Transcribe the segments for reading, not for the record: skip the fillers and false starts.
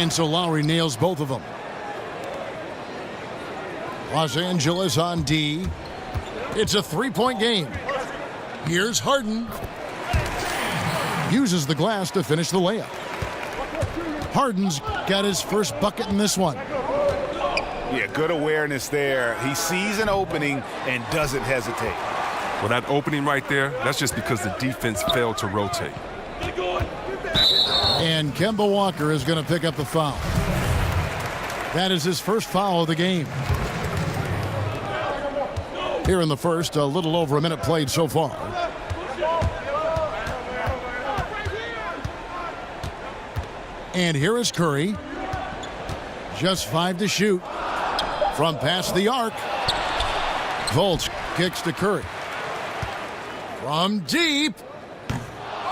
And so Lowry nails both of them. Los Angeles on D. It's a three-point game. Here's Harden. Uses the glass to finish the layup. Harden's got his first bucket in this one. Yeah, good awareness there. He sees an opening and doesn't hesitate. Well, that opening right there, that's just because the defense failed to rotate. And Kemba Walker is going to pick up the foul. That is his first foul of the game. Here in the first, a little over a minute played so far. And here is Curry. Just 5 to shoot. From past the arc. Fultz kicks to Curry. From deep.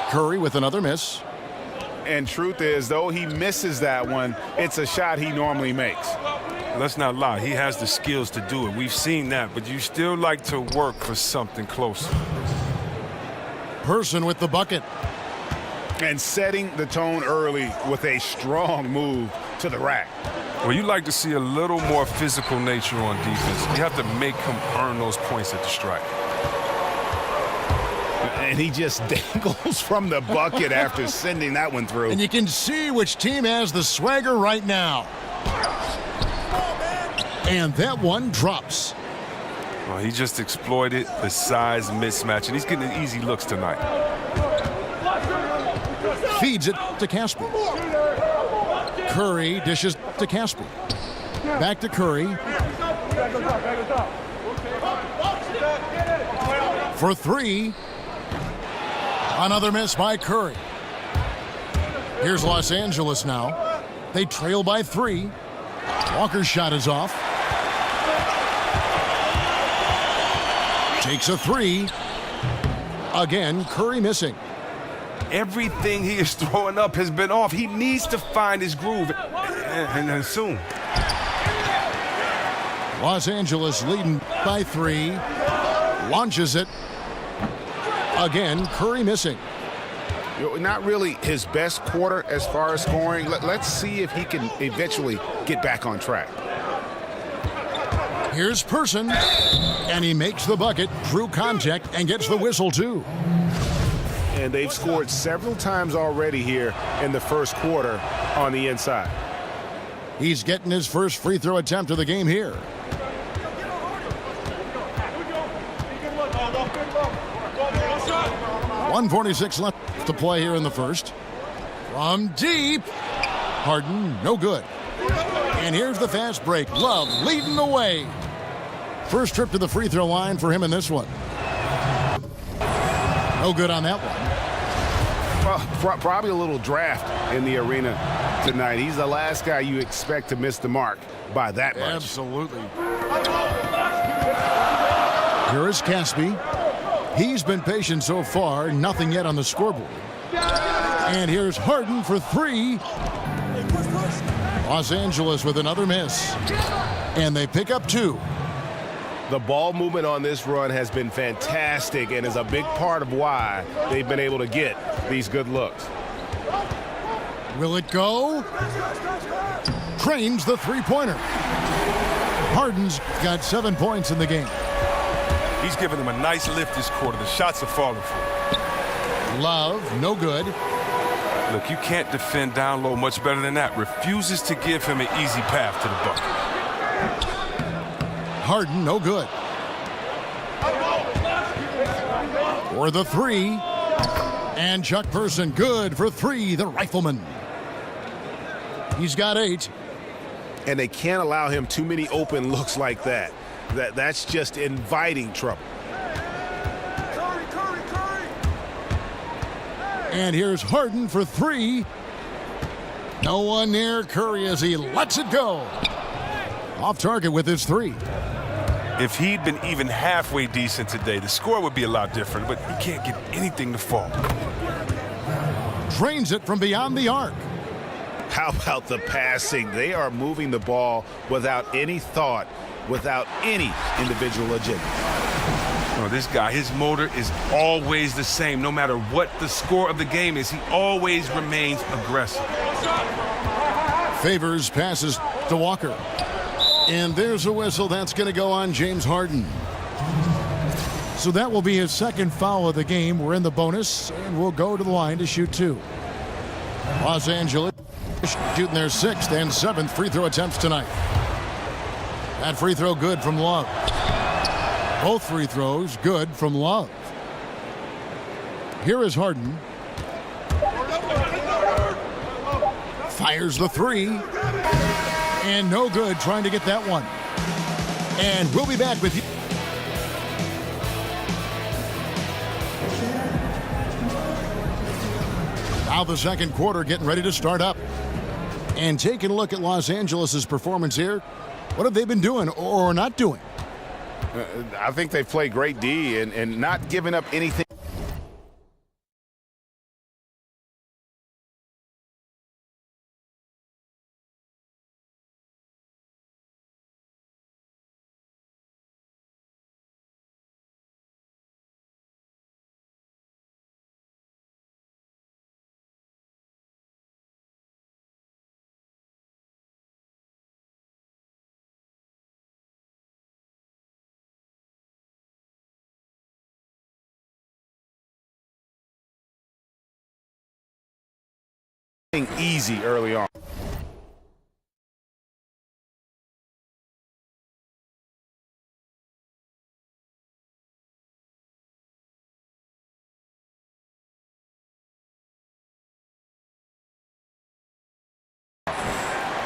Curry with another miss. And truth is, though he misses that one, it's a shot he normally makes. Let's not lie, he has the skills to do it. We've seen that, but you still like to work for something closer. Person with the bucket. And setting the tone early with a strong move to the rack. Well, you like to see a little more physical nature on defense. You have to make him earn those points at the stripe. And he just dangles from the bucket after sending that one through. And you can see which team has the swagger right now. And that one drops. Well, he just exploited the size mismatch, and he's getting easy looks tonight. Feeds it to Casper. Curry dishes to Casper. Back to Curry. For three. Another miss by Curry. Here's Los Angeles now. They trail by 3. Walker's shot is off. Takes a 3. Again, Curry missing. Everything he is throwing up has been off. He needs to find his groove, and soon. Los Angeles leading by 3. Launches it. Again, Curry missing. Not really his best quarter as far as scoring. Let's see if he can eventually get back on track. Here's Person, and he makes the bucket, through contact, and gets the whistle too. And they've scored several times already here in the first quarter on the inside. He's getting his first free throw attempt of the game here. .146 left to play here in the first. From deep. Harden, no good. And here's the fast break. Love leading the way. First trip to the free throw line for him in this one. No good on that one. Well, probably a little draft in the arena tonight. He's the last guy you expect to miss the mark by that much. Absolutely. Here is Caspi. He's been patient so far, nothing yet on the scoreboard. And here's Harden for 3. Los Angeles with another miss. And they pick up 2. The ball movement on this run has been fantastic and is a big part of why they've been able to get these good looks. Will it go? Trains the three-pointer. Harden's got 7 points in the game. He's giving them a nice lift this quarter. The shots are falling for him. Love, no good. Look, you can't defend down low much better than that. Refuses to give him an easy path to the bucket. Harden, no good. For the 3. And Chuck Person, good for 3, the rifleman. He's got 8. And they can't allow him too many open looks like that. That's just inviting trouble. And here's Harden for 3. No one near Curry as he lets it go. Off target with his 3. If he'd been even halfway decent today, the score would be a lot different, but he can't get anything to fall. Drains it from beyond the arc. How about the passing? They are moving the ball without any thought, without any individual agenda. Oh, this guy, his motor is always the same. No matter what the score of the game is, he always remains aggressive. Favors passes to Walker. And there's a whistle. That's going to go on James Harden. So that will be his second foul of the game. We're in the bonus, and we'll go to the line to shoot 2. Los Angeles shooting their 6th and 7th free throw attempts tonight. That free throw good from Love. Both free throws good from Love. Here is Harden. Fires the 3. And no good trying to get that one. And we'll be back with you. Now the second quarter getting ready to start up. And taking a look at Los Angeles' performance here. What have they been doing or not doing? I think they've played great D and not giving up anything. Easy early on.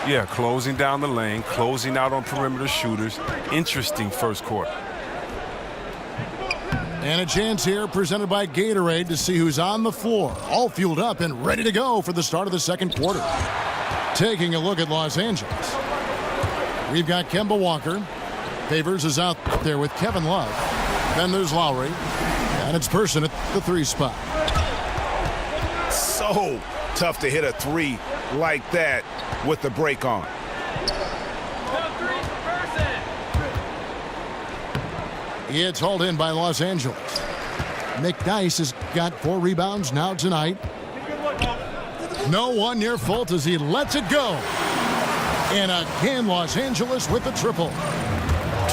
Yeah, closing down the lane, closing out on perimeter shooters. Interesting first quarter. And a chance here presented by Gatorade to see who's on the floor. All fueled up and ready to go for the start of the second quarter. Taking a look at Los Angeles. We've got Kemba Walker. Favors is out there with Kevin Love. Then there's Lowry. And it's Person at the 3 spot. So tough to hit a 3 like that with the break on. It's hauled in by Los Angeles. McDyess has got 4 rebounds now tonight. No one near fault as he lets it go. And again, Los Angeles with the triple.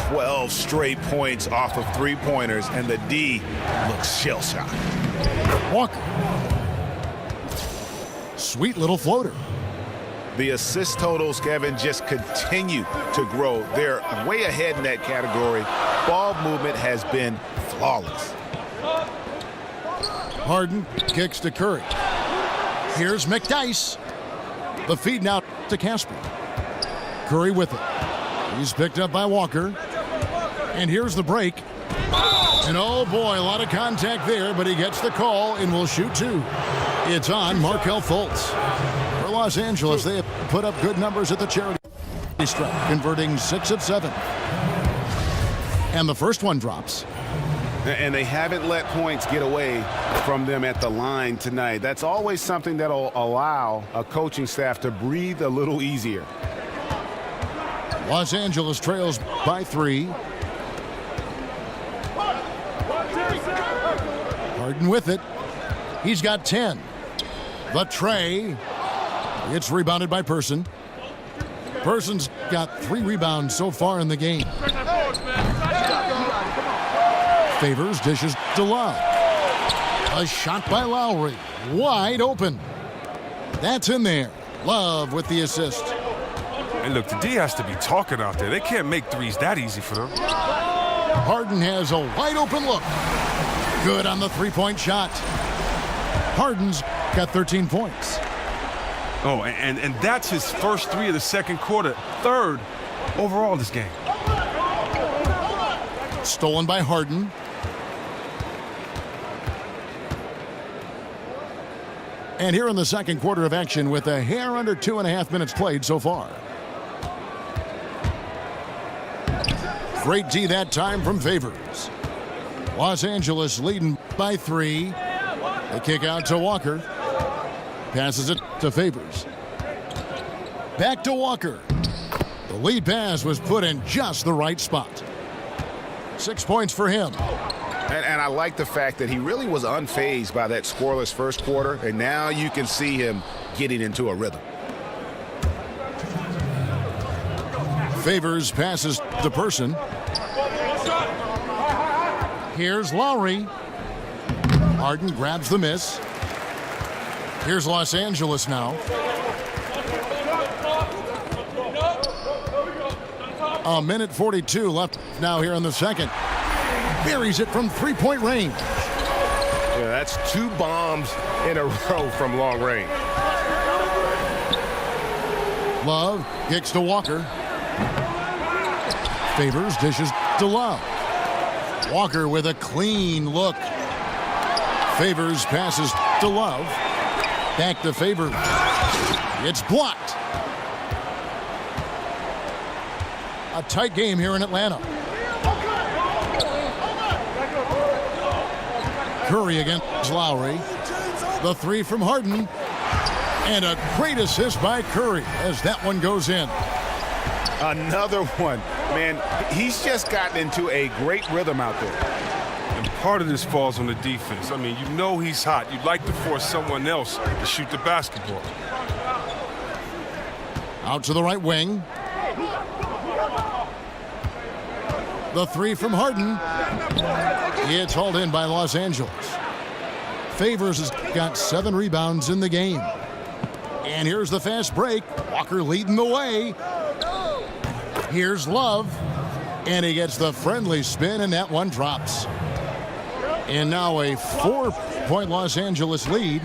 12 straight points off of 3-pointers, and the D looks shell-shocked. Walker. Sweet little floater. The assist totals, Kevin, just continue to grow. They're way ahead in that category. Ball movement has been flawless. Harden kicks to Curry. Here's McDyess. The feed now to Casper. Curry with it. He's picked up by Walker. And here's the break. And oh boy, a lot of contact there, but he gets the call and will shoot 2. It's on Markelle Fultz. For Los Angeles, they have put up good numbers at the charity stripe, converting 6 of 7. And the first one drops. And they haven't let points get away from them at the line tonight. That's always something that'll allow a coaching staff to breathe a little easier. Los Angeles trails by 3. Harden with it. He's got 10. The tray. It's rebounded by Person. Person's got 3 rebounds so far in the game. Favors dishes to Love. A shot by Lowry. Wide open. That's in there. Love with the assist. And look, the D has to be talking out there. They can't make threes that easy for them. Harden has a wide open look. Good on the 3-point shot. Harden's got 13 points. Oh, and that's his first 3 of the second quarter. 3rd overall this game. Stolen by Harden. And here in the second quarter of action with a hair under 2.5 minutes played so far. Great D that time from Favors. Los Angeles leading by 3. They kick out to Walker. Passes it to Favors. Back to Walker. The lead pass was put in just the right spot. 6 points for him. And I like the fact that he really was unfazed by that scoreless first quarter, and now you can see him getting into a rhythm. Favors passes to Person. Here's Lowry. Harden grabs the miss. Here's Los Angeles now. A minute 42 left now here in the second. Buries it from three-point range. Yeah, that's 2 bombs in a row from long range. Love kicks to Walker. Favors dishes to Love. Walker with a clean look. Favors passes to Love. Back to Favors. It's blocked. A tight game here in Atlanta. Curry against Lowry. The three from Harden. And a great assist by Curry as that one goes in. Another one. Man, he's just gotten into a great rhythm out there. And part of this falls on the defense. I mean, you know he's hot. You'd like to force someone else to shoot the basketball. Out to the right wing. The three from Harden. It's hauled in by Los Angeles. Favors has got 7 rebounds in the game. And here's the fast break. Walker leading the way. Here's Love. And he gets the friendly spin, and that one drops. And now a 4-point Los Angeles lead.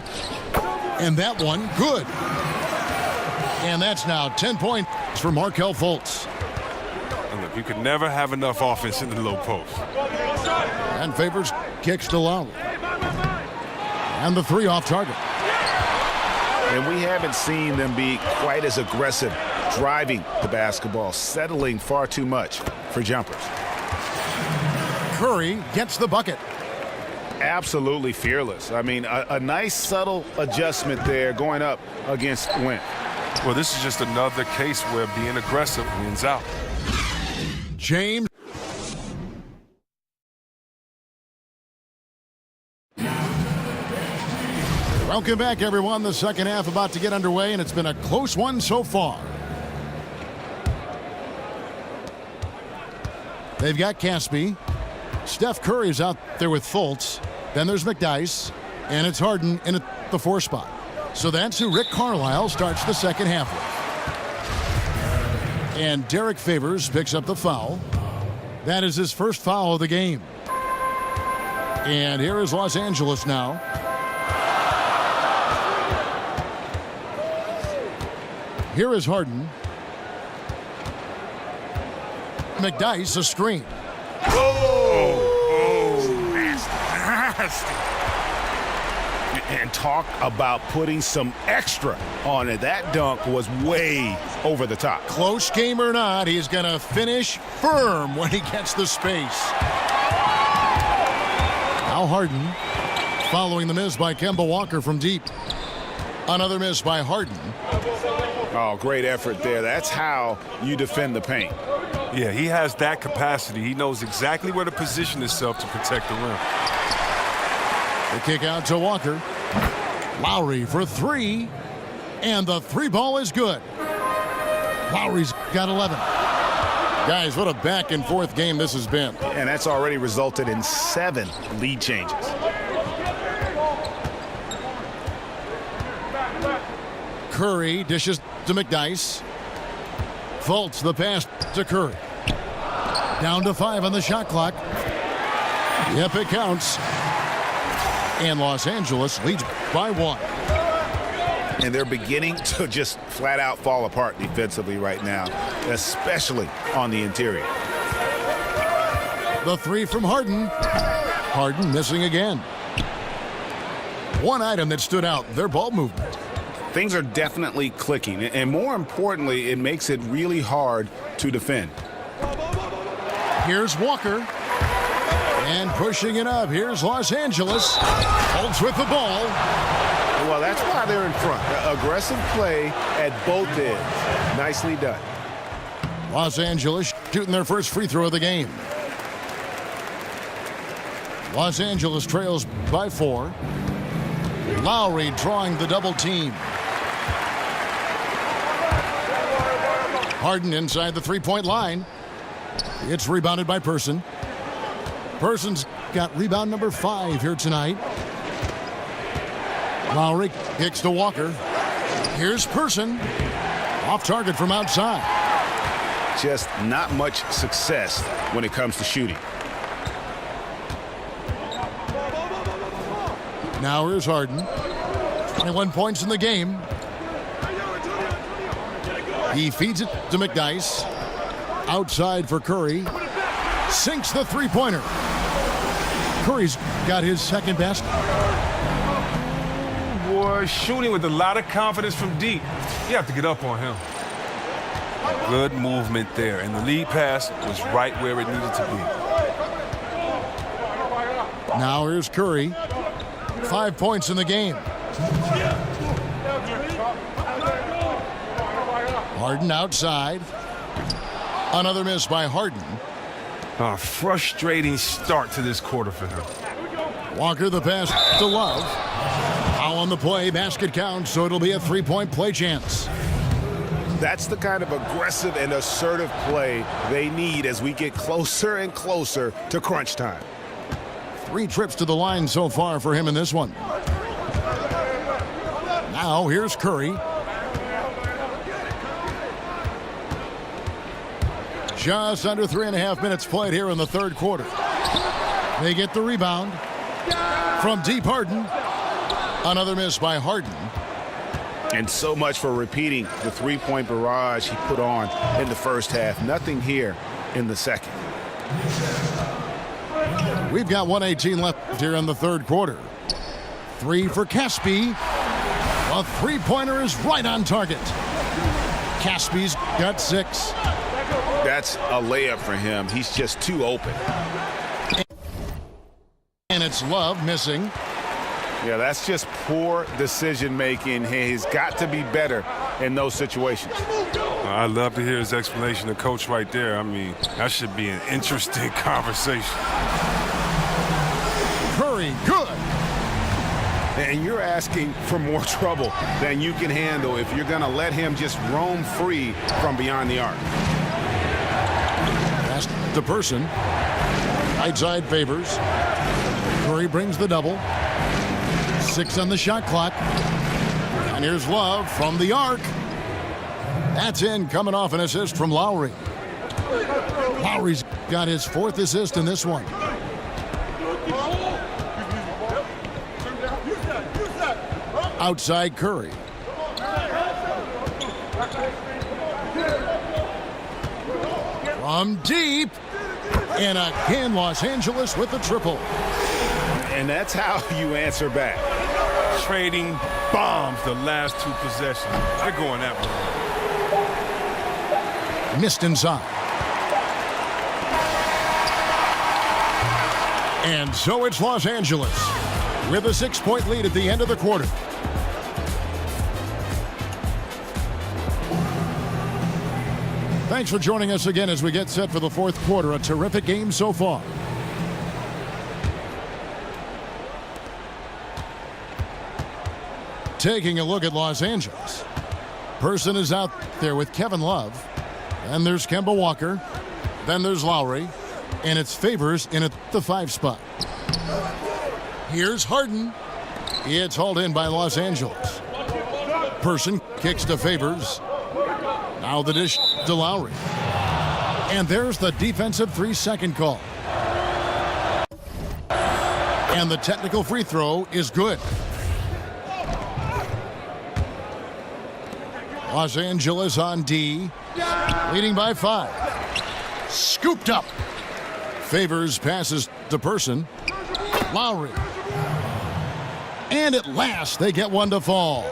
And that one, good. And that's now 10 points for Markelle Fultz. And look, you could never have enough offense in the low post. And Favors kicks to Lowry. And the three off target. And we haven't seen them be quite as aggressive driving the basketball, settling far too much for jumpers. Curry gets the bucket. Absolutely fearless. I mean, a nice subtle adjustment there going up against Wentz. Well, this is just another case where being aggressive wins out. James. Welcome back, everyone. The second half about to get underway, and it's been a close one so far. They've got Caspi. Steph Curry's out there with Fultz. Then there's McDyess, and it's Harden in at the 4 spot. So that's who Rick Carlisle starts the second half with. And Derek Favors picks up the foul. That is his first foul of the game. And here is Los Angeles now. Here is Harden. McDyess, a screen. Nasty. And talk about putting some extra on it. That dunk was way over the top. Close game or not, he's going to finish firm when he gets the space. Now Harden, following the miss by Kemba Walker from deep. Another miss by Harden. Oh, great effort there. That's how you defend the paint. Yeah, he has that capacity. He knows exactly where to position himself to protect the rim. The kick out to Walker. Lowry for 3. And the 3 ball is good. Lowry's got 11. Guys, what a back and forth game this has been. And that's already resulted in 7 lead changes. Curry dishes to McDyess. Fultz the pass to Curry. Down to 5 on the shot clock. Yep, it counts. And Los Angeles leads by 1. And they're beginning to just flat out fall apart defensively right now, especially on the interior. The 3 from Harden. Harden missing again. One item that stood out, their ball movement. Things are definitely clicking, and more importantly, it makes it really hard to defend. Here's Walker. And pushing it up, here's Los Angeles. Holds with the ball. Well, that's why they're in front. Aggressive play at both ends. Nicely done. Los Angeles shooting their first free throw of the game. Los Angeles trails by 4. Lowry drawing the double team. Harden inside the three-point line. It's rebounded by Person. Person's got rebound number 5 here tonight. Lowry kicks to Walker. Here's Person. Off target from outside. Just not much success when it comes to shooting. Now here's Harden. 21 points in the game. He feeds it to McDyess. Outside for Curry. Sinks the three-pointer. Curry's got his second basket. Boy, shooting with a lot of confidence from deep. You have to get up on him. Good movement there, and the lead pass was right where it needed to be. Now here's Curry. 5 points in the game. Harden outside. Another miss by Harden. A frustrating start to this quarter for him. Walker the pass to Love. Foul on the play. Basket counts, so it'll be a three-point play chance. That's the kind of aggressive and assertive play they need as we get closer and closer to crunch time. 3 trips to the line so far for him in this one. Now here's Curry. Just under 3.5 minutes played here in the third quarter. They get the rebound from deep. Harden. Another miss by Harden. And so much for repeating the three-point barrage he put on in the first half. Nothing here in the second. We've got 1:18 left here in the third quarter. 3 for Caspi. A three-pointer is right on target. Caspi's got 6. That's a layup for him. He's just too open. And it's Love missing. Yeah, that's just poor decision-making. He's got to be better in those situations. I'd love to hear his explanation of Coach right there. I mean, that should be an interesting conversation. Curry, good. And you're asking for more trouble than you can handle if you're going to let him just roam free from beyond the arc. Pass to Person. Right side favors. Curry brings the double. 6 on the shot clock. And here's Love from the arc. That's in, coming off an assist from Lowry. Lowry's got his 4th assist in this one. Outside Curry. From deep. And again, Los Angeles with the triple. And that's how you answer back. Trading bombs the last 2 possessions. They're going that way. Missed inside. And so it's Los Angeles with a 6-point lead at the end of the quarter. Thanks for joining us again as we get set for the fourth quarter. A terrific game so far. Taking a look at Los Angeles. Person is out there with Kevin Love. Then there's Kemba Walker. Then there's Lowry. And it's Favors in at the 5 spot. Here's Harden. It's hauled in by Los Angeles. Person kicks to Favors. Now the dish to Lowry. And there's the defensive 3-second call. And the technical free throw is good. Los Angeles on D, leading by 5. Scooped up. Favors passes to Person. Lowry. And at last, they get one to fall.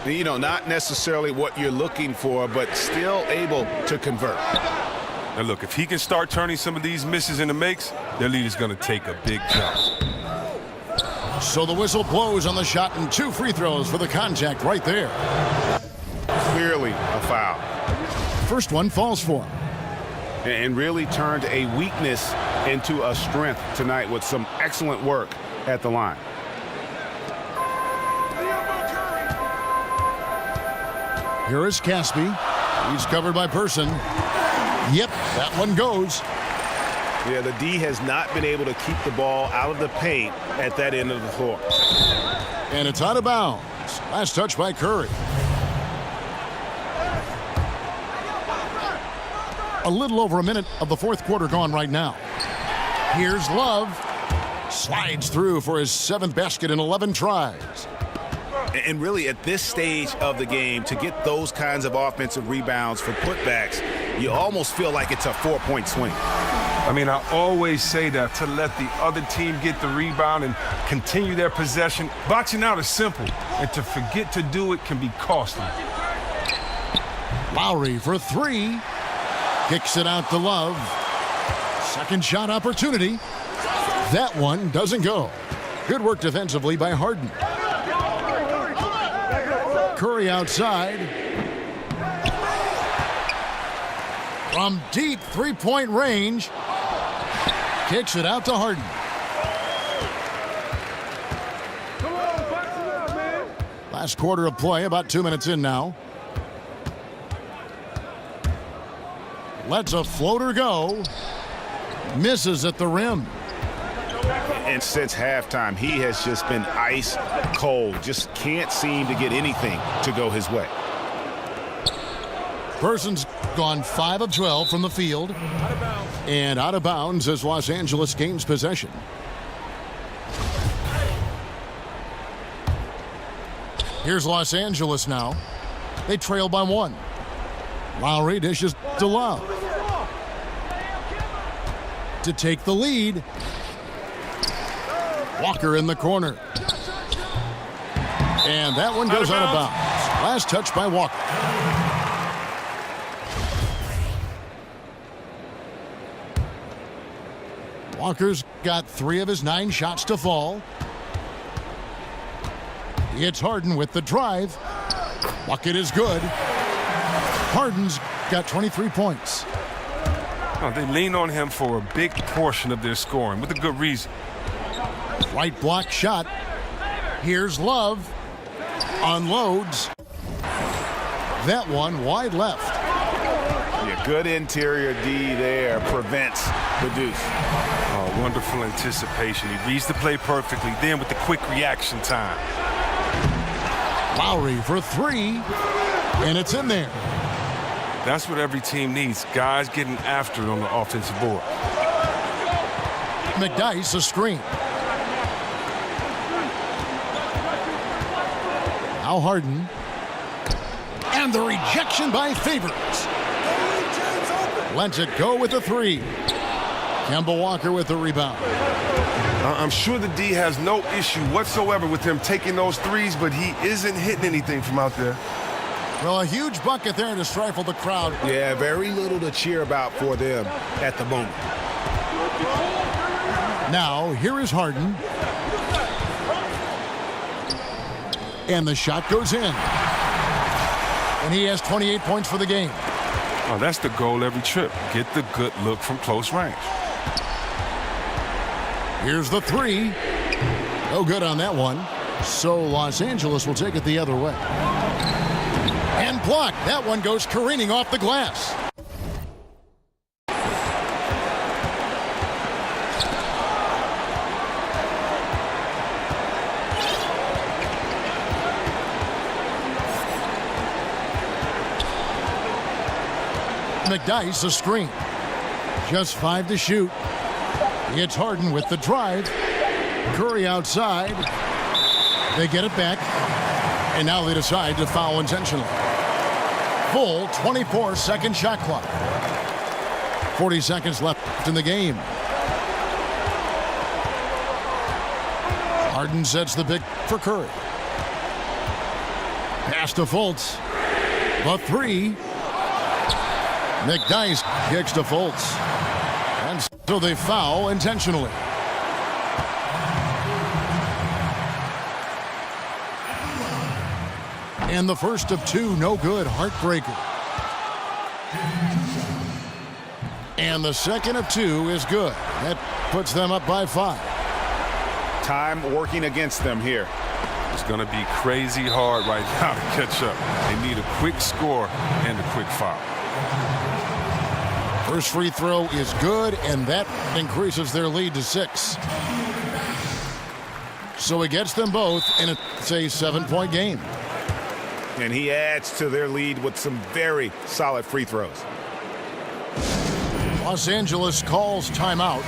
You know, not necessarily what you're looking for, but still able to convert. Now, look, if he can start turning some of these misses into makes, their lead is going to take a big jump. So the whistle blows on the shot and 2 free throws for the contact right there. Clearly a foul. First one falls for him. And really turned a weakness into a strength tonight with some excellent work at the line. Here is Caspi. He's covered by Person. Yep, that one goes. Yeah, the D has not been able to keep the ball out of the paint at that end of the floor. And it's out of bounds. Last touch by Curry. A little over a minute of the fourth quarter gone right now. Here's Love. Slides through for his 7th basket in 11 tries. And really, at this stage of the game, to get those kinds of offensive rebounds for putbacks, you almost feel like it's a 4-point swing. I mean, I always say that to let the other team get the rebound and continue their possession. Boxing out is simple, and to forget to do it can be costly. Lowry for 3. Kicks it out to Love. Second shot opportunity. That one doesn't go. Good work defensively by Harden. Curry outside. From deep three-point range. Kicks it out to Harden. Last quarter of play, about 2 minutes in now. Lets a floater go. Misses at the rim. And since halftime, he has just been ice cold. Just can't seem to get anything to go his way. Person's gone 5 of 12 from the field. And out of bounds as Los Angeles gains possession. Here's Los Angeles now. They trail by 1. Lowry dishes to Love. To take the lead. Walker in the corner. And that one goes out of bounds. Last touch by Walker. Walker's got 3 of his 9 shots to fall. It's Harden with the drive. Bucket is good. Harden's got 23 points. Oh, they lean on him for a big portion of their scoring with a good reason. Right block shot. Here's Love. Unloads. That one wide left. Yeah, good interior D there. Prevents the deuce. Oh, wonderful anticipation. He reads the play perfectly. Then with the quick reaction time. Lowry for 3. And it's in there. That's what every team needs. Guys getting after it on the offensive board. McDyess a screen. Now Harden. And the rejection by Favors. Lets it go with a 3. Kemba Walker with the rebound. I'm sure the D has no issue whatsoever with him taking those threes, but he isn't hitting anything from out there. Well, a huge bucket there to stifle the crowd. Yeah, very little to cheer about for them at the moment. Now, here is Harden. And the shot goes in. And he has 28 points for the game. Oh, that's the goal every trip. Get the good look from close range. Here's the 3. No good on that one. So Los Angeles will take it the other way. And blocked. That one goes careening off the glass. McDyess a screen. Just 5 to shoot. It's Harden with the drive. Curry outside. They get it back. And now they decide to foul intentionally. Full 24-second shot clock. 40 seconds left in the game. Harden sets the pick for Curry. Pass to Fultz. The 3. McDyess kicks to Fultz. And so they foul intentionally. And the first of 2, no good, heartbreaker. And the second of 2 is good. That puts them up by 5. Time working against them here. It's going to be crazy hard right now to catch up. They need a quick score and a quick foul. First free throw is good, and that increases their lead to 6. So he gets them both, and it's a 7-point game. And he adds to their lead with some very solid free throws. Los Angeles calls timeout.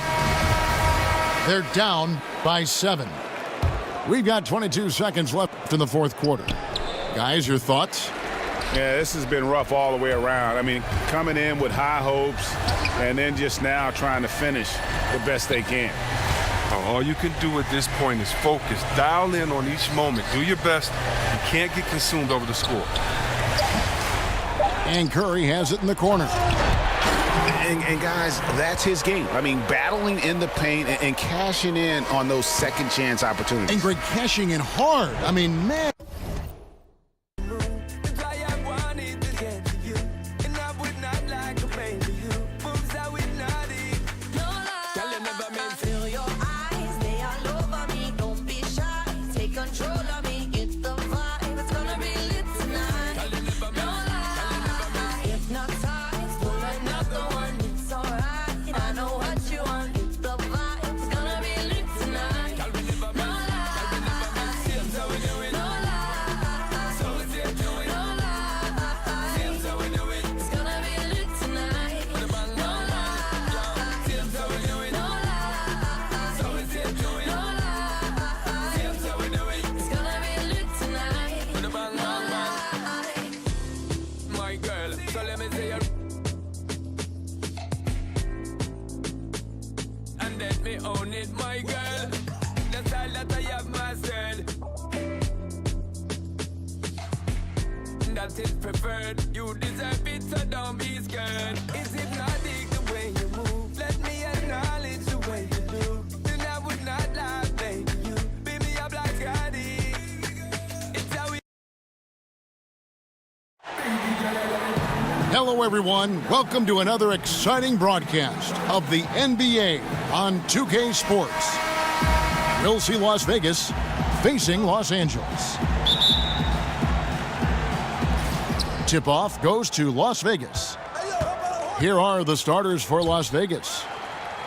They're down by 7. We've got 22 seconds left in the fourth quarter. Guys, your thoughts? Yeah, this has been rough all the way around. I mean, coming in with high hopes and then just now trying to finish the best they can. All you can do at this point is focus. Dial in on each moment. Do your best. You can't get consumed over the score. And Curry has it in the corner. And guys, that's his game. I mean, battling in the paint and cashing in on those second chance opportunities. And Greg cashing in hard. I mean, man. Own it, my girl. The style that I have myself. That is preferred. You deserve it, so don't be scared. Is hypnotic the way you move? Let me acknowledge the way you do. Then I would not lie, baby. You beat me up like Scotty. It's how we. Hello, everyone. Welcome to another exciting broadcast of the NBA on 2K Sports. We'll see Las Vegas facing Los Angeles. Tip-off goes to Las Vegas. Here are the starters for Las Vegas.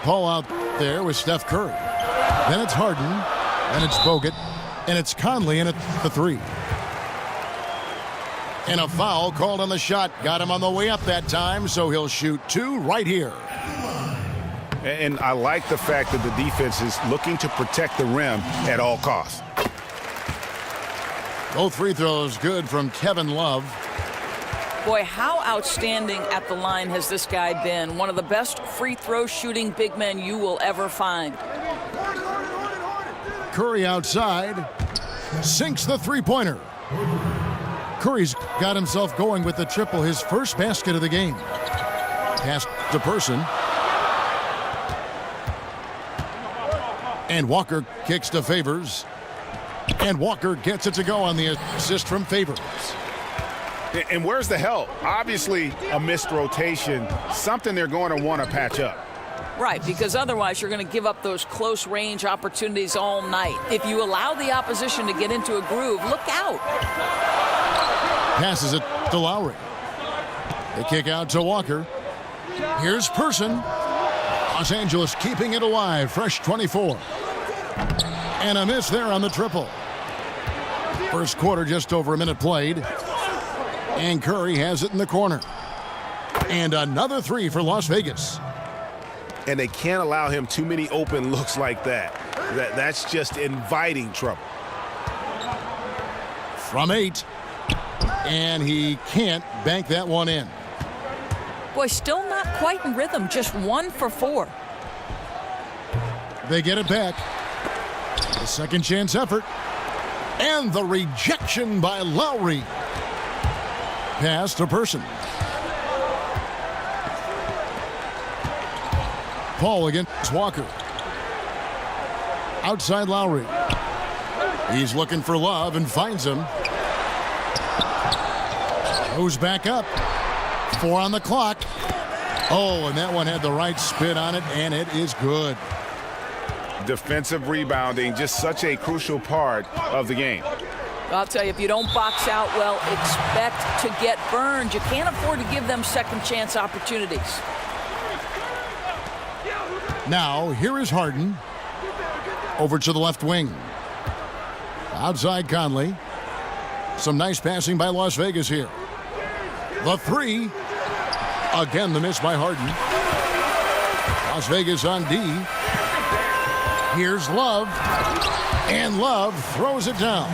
Paul out there with Steph Curry. Then it's Harden. Then it's Bogut. And it's Conley in at the 3. And a foul called on the shot. Got him on the way up that time, so he'll shoot 2 right here. And I like the fact that the defense is looking to protect the rim at all costs. Both free throws good from Kevin Love. Boy, how outstanding at the line has this guy been. One of the best free throw shooting big men you will ever find. Curry outside. Sinks the three-pointer. Curry's got himself going with the triple, his first basket of the game. Pass to Person. And Walker kicks to Favors. And Walker gets it to go on the assist from Favors. And where's the help? Obviously, a missed rotation, something they're going to want to patch up. Right, because otherwise you're going to give up those close range opportunities all night. If you allow the opposition to get into a groove, look out. Passes it to Lowry. They kick out to Walker. Here's Person. Los Angeles keeping it alive. Fresh 24. And a miss there on the triple. First quarter, just over a minute played. And Curry has it in the corner. And another 3 for Las Vegas. And they can't allow him too many open looks like that. That's just inviting trouble. From 8. And he can't bank that one in. Boy, still not quite in rhythm. Just 1 for 4. They get it back. The second chance effort. And the rejection by Lowry. Pass to Person. Paul against Walker. Outside Lowry. He's looking for Love and finds him. Goes back up. 4 on the clock. Oh, and that one had the right spin on it, and it is good. Defensive rebounding, just such a crucial part of the game. I'll tell you, if you don't box out well, expect to get burned. You can't afford to give them second chance opportunities. Now, here is Harden. Over to the left wing. Outside Conley. Some nice passing by Las Vegas here. The three. Again, the miss by Harden. Las Vegas on D. Here's Love. And Love throws it down.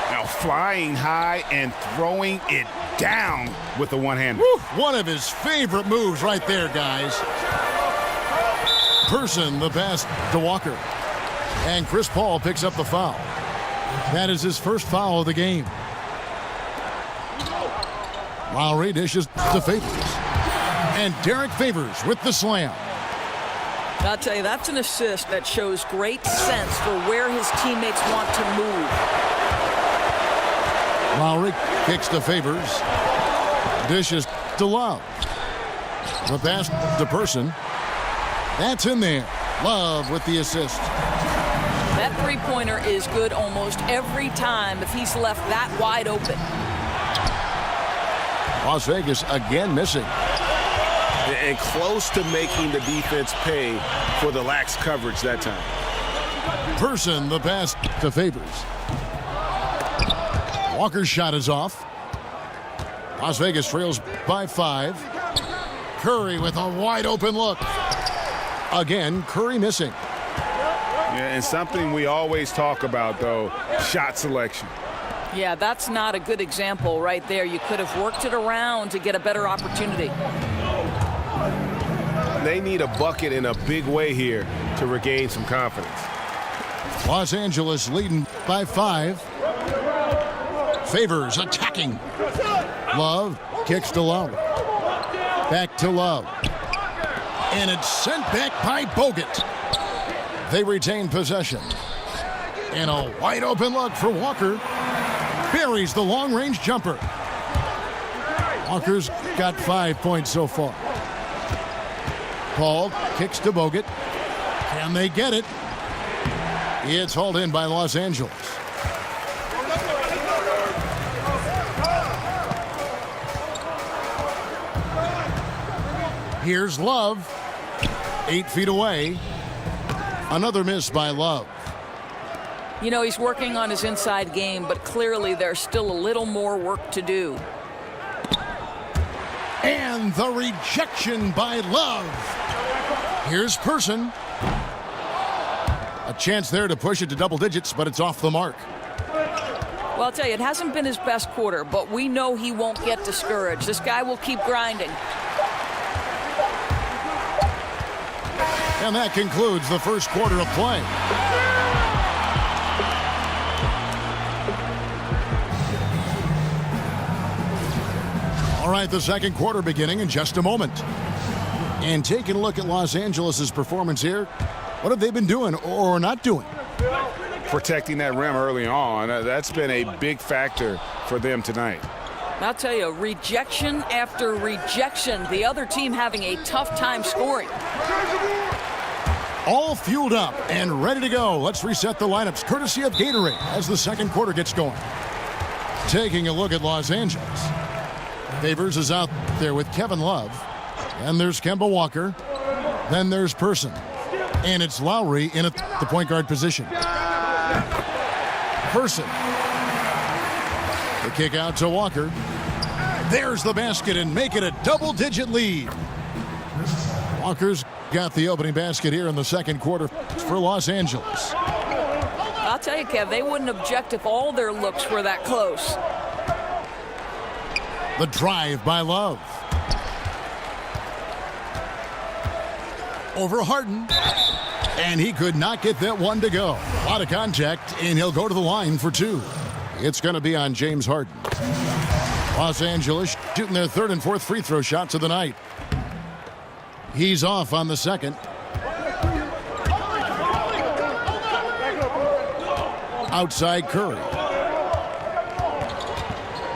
Now flying high and throwing it down with the one-hander. One of his favorite moves right there, guys. Person, the pass to Walker. And Chris Paul picks up the foul. That is his first foul of the game. Lowry dishes to Favors. And Derek Favors with the slam. I'll tell you, that's an assist that shows great sense for where his teammates want to move. Lowry kicks to Favors. Dishes to Love. The pass to Person. That's in there. Love with the assist. That three-pointer is good almost every time if he's left that wide open. Las Vegas again missing. And close to making the defense pay for the lax coverage that time. Person, the pass to Favors. Walker's shot is off. Las Vegas trails by 5. Curry with a wide open look. Again, Curry missing. Yeah, and something we always talk about, though, shot selection. Yeah, that's not a good example right there. You could have worked it around to get a better opportunity. They need a bucket in a big way here to regain some confidence. Los Angeles leading by 5. Favors attacking. Love kicks to Love. Back to Love. And it's sent back by Bogut. They retain possession. And a wide open look for Walker. Buries the long-range jumper. Walker's got 5 points so far. Paul kicks to Bogut. Can they get it? It's hauled in by Los Angeles. Here's Love. 8 feet away. Another miss by Love. You know, he's working on his inside game, but clearly there's still a little more work to do. And the rejection by Love. Here's Person. A chance there to push it to double digits, but it's off the mark. Well, I'll tell you, it hasn't been his best quarter, but we know he won't get discouraged. This guy will keep grinding. And that concludes the first quarter of play. All right, the second quarter beginning in just a moment. And taking a look at Los Angeles' performance here, what have they been doing or not doing? Protecting that rim early on, that's been a big factor for them tonight. I'll tell you, rejection after rejection. The other team having a tough time scoring. All fueled up and ready to go. Let's reset the lineups courtesy of Gatorade as the second quarter gets going. Taking a look at Los Angeles. Favors is out there with Kevin Love. And there's Kemba Walker. Then there's Person. And it's Lowry in at the point guard position. Person. The kick out to Walker. There's the basket and make it a double-digit lead. Walker's got the opening basket here in the second quarter for Los Angeles. I'll tell you, Kev, they wouldn't object if all their looks were that close. The drive by Love. Over Harden. And he could not get that one to go. A lot of contact, and he'll go to the line for 2. It's going to be on James Harden. Los Angeles shooting their third and fourth free throw shots of the night. He's off on the second. Outside Curry.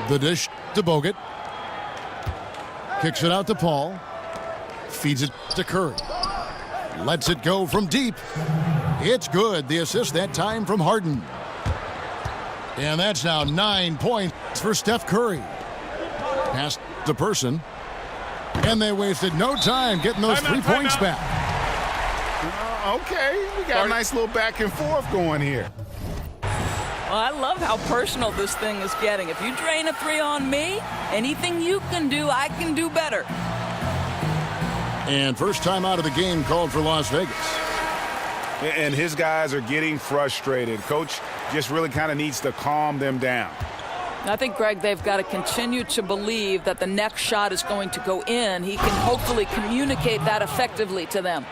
The dish to Bogut. Kicks it out to Paul. Feeds it to Curry. Lets it go from deep. It's good. The assist that time from Harden. And that's now 9 points for Steph Curry. Pass to Person. And they wasted no time getting those 3 points back. Okay, we got a nice little back and forth going here. Well, I love how personal this thing is getting. If you drain a 3 on me, anything you can do, I can do better. And first time out of the game called for Las Vegas. And his guys are getting frustrated. Coach just really kind of needs to calm them down. I think, Greg, they've got to continue to believe that the next shot is going to go in. He can hopefully communicate that effectively to them.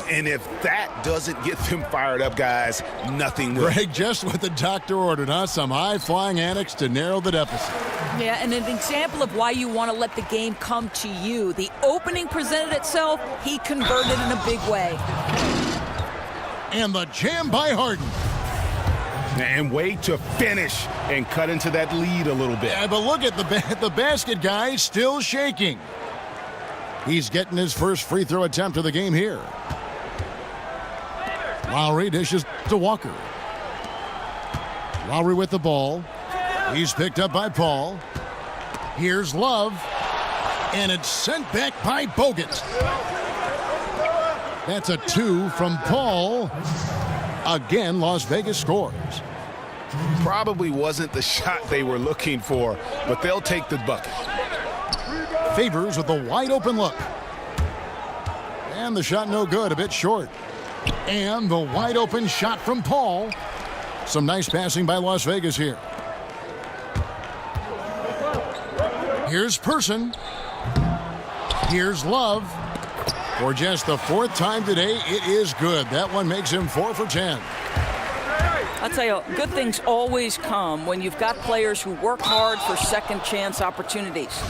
And if that doesn't get them fired up, guys, nothing will. Greg, just what the doctor ordered, huh? Some high-flying antics to narrow the deficit. Yeah, and an example of why you want to let the game come to you. The opening presented itself, he converted in a big way. And the jam by Harden. And way to finish and cut into that lead a little bit. Yeah, but look at the basket guy still shaking. He's getting his first free throw attempt of the game here. Lowry dishes to Walker. Lowry with the ball. He's picked up by Paul. Here's Love. And it's sent back by Bogut. That's a 2 from Paul. Again, Las Vegas scores. Probably wasn't the shot they were looking for, but they'll take the bucket. Favors with a wide open look. And the shot no good, a bit short. And the wide open shot from Paul. Some nice passing by Las Vegas here. Here's Person. Here's Love. For just the 4th time today, it is good. That one makes him 4 for 10. I'll tell you, good things always come when you've got players who work hard for second chance opportunities.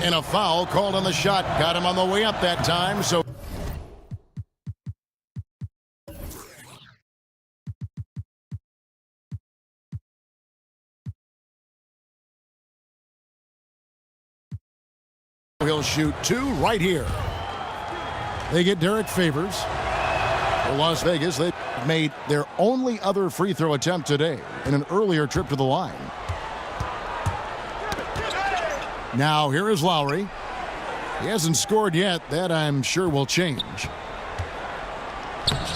And a foul called on the shot. Got him on the way up that time, so he'll shoot 2 right here. They get Derek Favors. For Las Vegas, they made their only other free throw attempt today in an earlier trip to the line. Now here is Lowry. He hasn't scored yet. That I'm sure will change.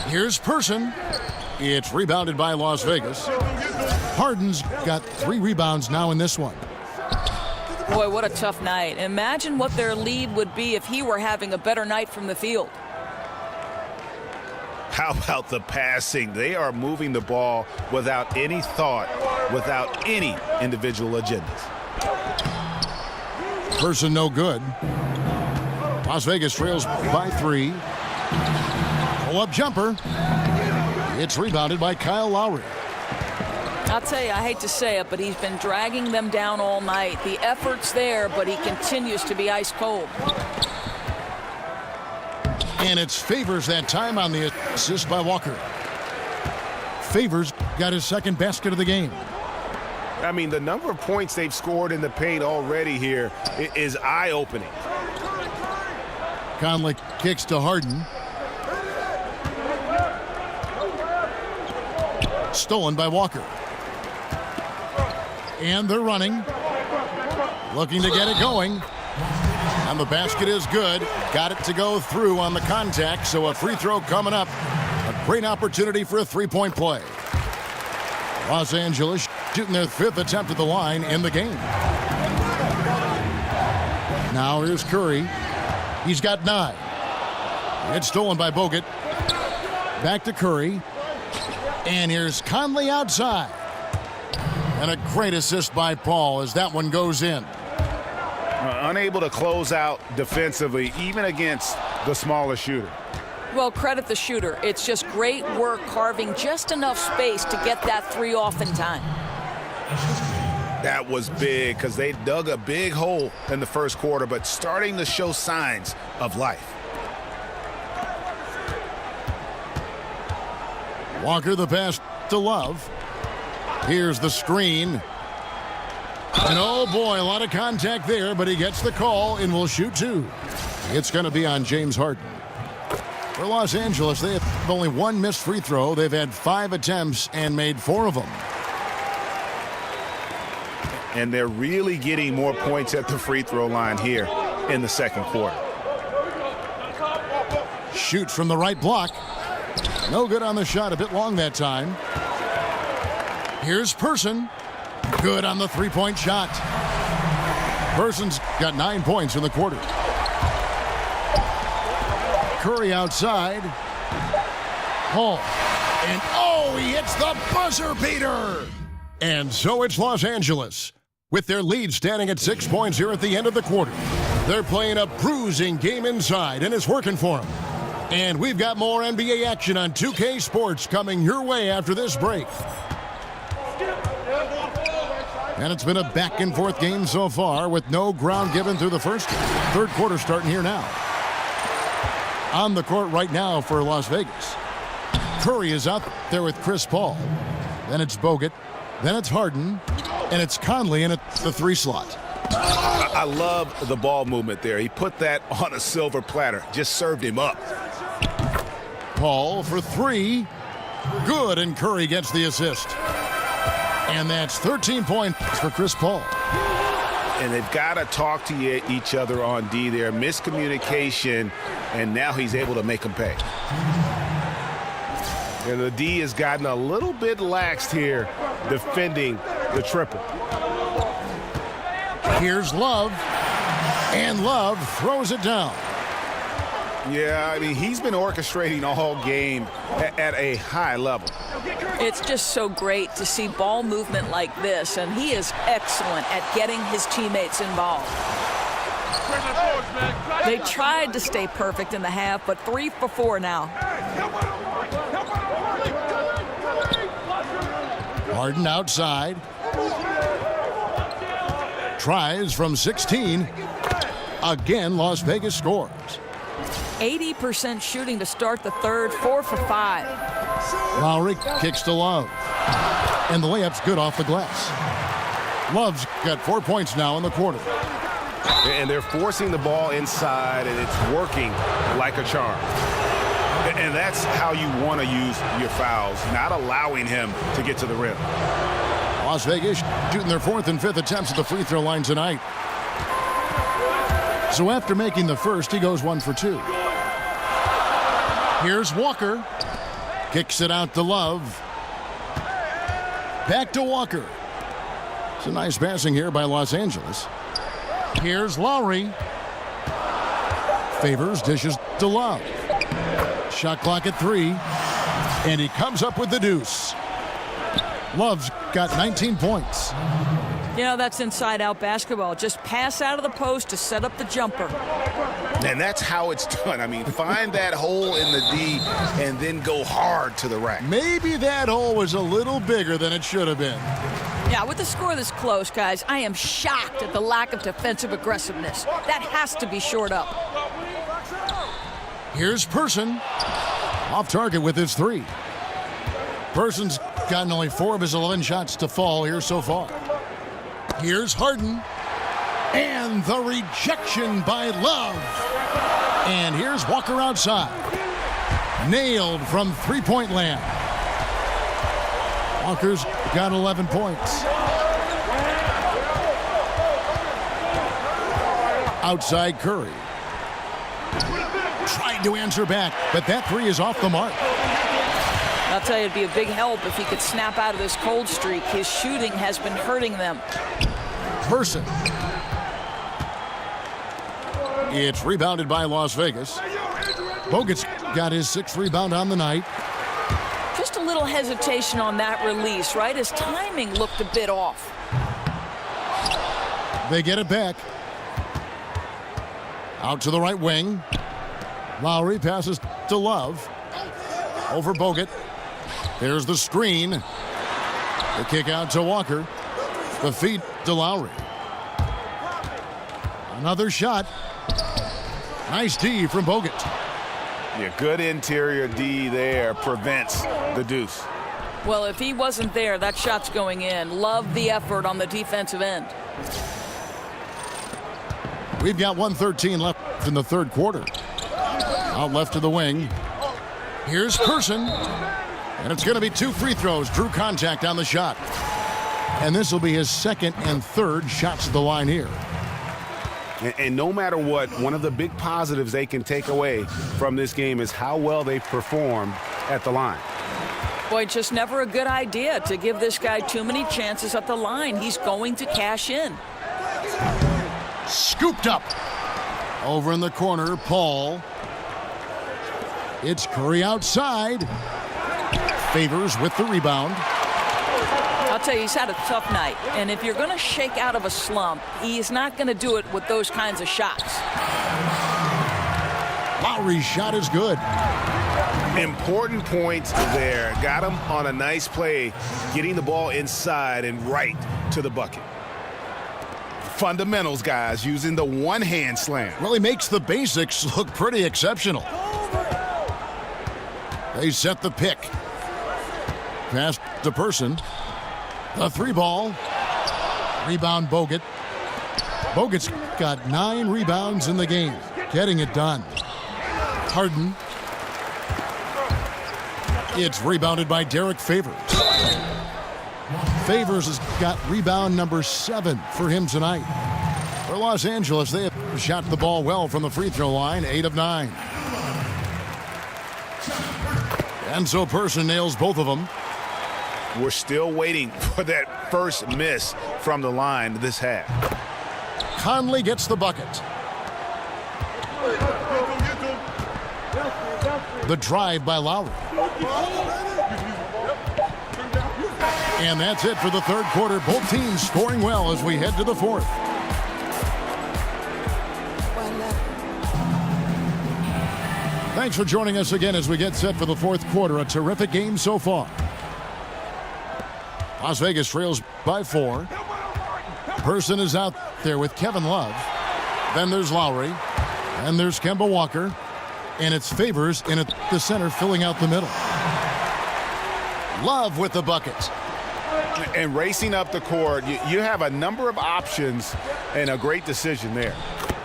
Here's Person. It's rebounded by Las Vegas. Harden's got 3 rebounds now in this one. Boy, what a tough night. Imagine what their lead would be if he were having a better night from the field. How about the passing? They are moving the ball without any thought, without any individual agendas. Person no good. Las Vegas trails by 3. Pull-up jumper. It's rebounded by Kyle Lowry. I'll tell you, I hate to say it, but he's been dragging them down all night. The effort's there, but he continues to be ice cold. And it's Favors that time on the assist by Walker. Favors got his second basket of the game. I mean, the number of points they've scored in the paint already here is eye-opening. Conley kicks to Harden. Stolen by Walker. And they're running. Looking to get it going. And the basket is good. Got it to go through on the contact, so a free throw coming up. A great opportunity for a three-point play. Los Angeles shooting their 5th attempt at the line in the game. Now here's Curry. He's got 9. It's stolen by Bogut. Back to Curry. And here's Conley outside. And a great assist by Paul as that one goes in. Unable to close out defensively, even against the smaller shooter. Well, credit the shooter. It's just great work carving just enough space to get that 3 off in time. That was big because they dug a big hole in the first quarter, but starting to show signs of life. Walker the pass to Love. Here's the screen. And oh boy, a lot of contact there, but he gets the call and will shoot 2. It's going to be on James Harden. For Los Angeles, they have only one missed free throw. They've had 5 attempts and made 4 of them. And they're really getting more points at the free throw line here in the second quarter. Shoots from the right block. No good on the shot, a bit long that time. Here's Person. Good on the three-point shot. Person's got 9 points in the quarter. Curry outside. Hall. And oh, he hits the buzzer beater. And so it's Los Angeles, with their lead standing at 6 points here at the end of the quarter. They're playing a bruising game inside, and it's working for them. And we've got more NBA action on 2K Sports coming your way after this break. And it's been a back-and-forth game so far with no ground given through the third quarter starting here now. On the court right now for Las Vegas. Curry is out there with Chris Paul. Then it's Bogut. Then it's Harden. And it's Conley in at the 3 slot. I love the ball movement there. He put that on a silver platter. Just served him up. Paul for 3. Good, and Curry gets the assist. And that's 13 points for Chris Paul. And they've got to talk to each other on D there. Miscommunication, and now he's able to make them pay. And the D has gotten a little bit laxed here defending the triple. Here's Love. And Love throws it down. Yeah, I mean, he's been orchestrating all game at a high level. It's just so great to see ball movement like this, and he is excellent at getting his teammates involved. They tried to stay perfect in the half, but 3 for 4 now. Harden outside. Tries from 16. Again, Las Vegas scores. 80% shooting to start the third, 4 for 5. Lowry kicks to Love. And the layup's good off the glass. Love's got 4 points now in the quarter. And they're forcing the ball inside, and it's working like a charm. And that's how you want to use your fouls, not allowing him to get to the rim. Las Vegas shooting their 4th and 5th attempts at the free throw line tonight. So after making the first, he goes 1 for 2. Here's Walker. Kicks it out to Love. Back to Walker. It's a nice passing here by Los Angeles. Here's Lowry. Favors, dishes to Love. Shot clock at 3. And he comes up with the deuce. Love's got 19 points. You know, that's inside-out basketball. Just pass out of the post to set up the jumper. And that's how it's done. I mean, find that hole in the D and then go hard to the rack. Maybe that hole was a little bigger than it should have been. Yeah, with the score this close, guys, I am shocked at the lack of defensive aggressiveness. That has to be shored up. Here's Person. Off target with his 3. Person's gotten only 4 of his 11 shots to fall here so far. Here's Harden. And the rejection by Love. And here's Walker outside. Nailed from three-point land. Walker's got 11 points. Outside Curry. Tried to answer back, but that 3 is off the mark. I'll tell you, it'd be a big help if he could snap out of this cold streak. His shooting has been hurting them. Person. It's rebounded by Las Vegas. Bogut's got his 6th rebound on the night. Just a little hesitation on that release, right? His timing looked a bit off. They get it back. Out to the right wing. Lowry passes to Love. Over Bogut. There's the screen. The kick out to Walker. The feed to Lowry. Another shot. Nice D from Bogut. Yeah, good interior D there prevents the deuce. Well, if he wasn't there, that shot's going in. Love the effort on the defensive end. We've got 1:13 left in the third quarter. Out left to the wing. Here's Person. And it's going to be 2 free throws. Drew contact on the shot. And this will be his second and third shots at the line here. And no matter what, one of the big positives they can take away from this game is how well they performed at the line. Boy, just never a good idea to give this guy too many chances at the line. He's going to cash in. Scooped up. Over in the corner, Paul. It's Curry outside. Favors with the rebound. I'll tell you, he's had a tough night. And if you're going to shake out of a slump, he's not going to do it with those kinds of shots. Lowry's shot is good. Important points there. Got him on a nice play, getting the ball inside and right to the bucket. Fundamentals, guys, using the one-hand slam. Really makes the basics look pretty exceptional. They set the pick. Pass to Person. The 3-ball. Rebound Bogut. Bogut's got 9 rebounds in the game. Getting it done. Harden. It's rebounded by Derek Favors. Favors has got rebound number 7 for him tonight. For Los Angeles, they have shot the ball well from the free throw line, 8 of 9. And so Person nails both of them. We're still waiting for that first miss from the line this half. Conley gets the bucket. The drive by Lowry. And that's it for the third quarter. Both teams scoring well as we head to the fourth. Thanks for joining us again as we get set for the fourth quarter. A terrific game so far. Las Vegas trails by 4. Person is out there with Kevin Love. Then there's Lowry. And there's Kemba Walker. And it's Favors in at the center filling out the middle. Love with the bucket. And racing up the court, you have a number of options and a great decision there.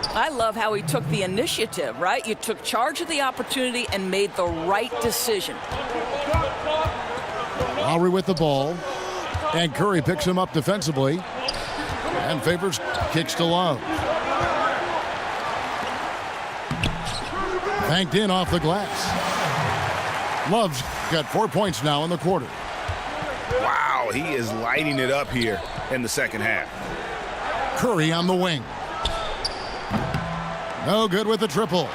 I love how he took the initiative, right? You took charge of the opportunity and made the right decision. Lowry with the ball. And Curry picks him up defensively. And Favors kicks to Love. Banked in off the glass. Love's got 4 points now in the quarter. Wow, he is lighting it up here in the second half. Curry on the wing. No good with the triple.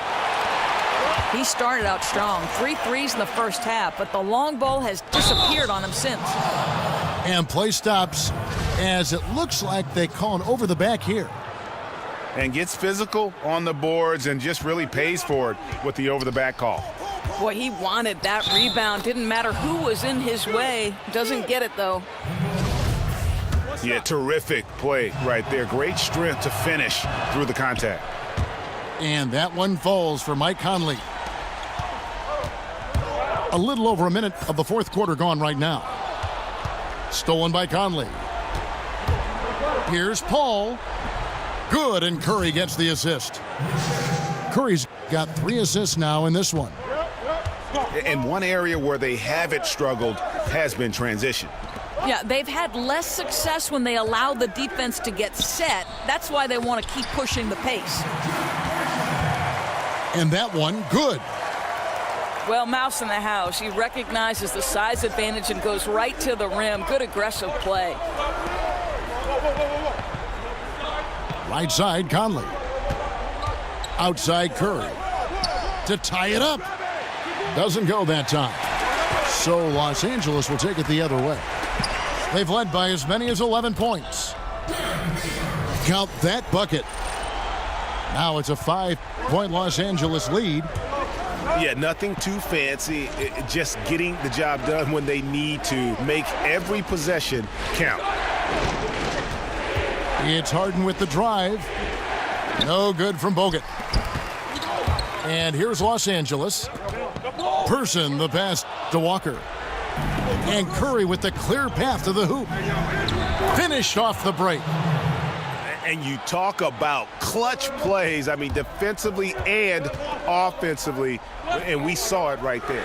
He started out strong. 3 threes in the first half, but the long ball has disappeared on him since. And play stops as it looks like they call an over the back here. And gets physical on the boards and just really pays for it with the over the back call. Boy, he wanted that rebound. Didn't matter who was in his way. Doesn't get it, though. Yeah, terrific play right there. Great strength to finish through the contact. And that one falls for Mike Conley. A little over a minute of the fourth quarter gone right now. Stolen by Conley. Here's Paul. Good, and Curry gets the assist. Curry's got 3 assists now in this one. And one area where they haven't struggled has been transition. Yeah, they've had less success when they allow the defense to get set. That's why they want to keep pushing the pace. And that one, good. Well, Mouse in the house. He recognizes the size advantage and goes right to the rim. Good aggressive play. Right side, Conley. Outside, Curry. To tie it up. Doesn't go that time. So Los Angeles will take it the other way. They've led by as many as 11 points. Count that bucket. Now it's a 5-point Los Angeles lead. Yeah, nothing too fancy. Just getting the job done when they need to. Make every possession count. It's Harden with the drive. No good from Bogut. And here's Los Angeles. Person the pass to Walker. And Curry with the clear path to the hoop. Finished off the break. And you talk about clutch plays, I mean, defensively and offensively, and we saw it right there.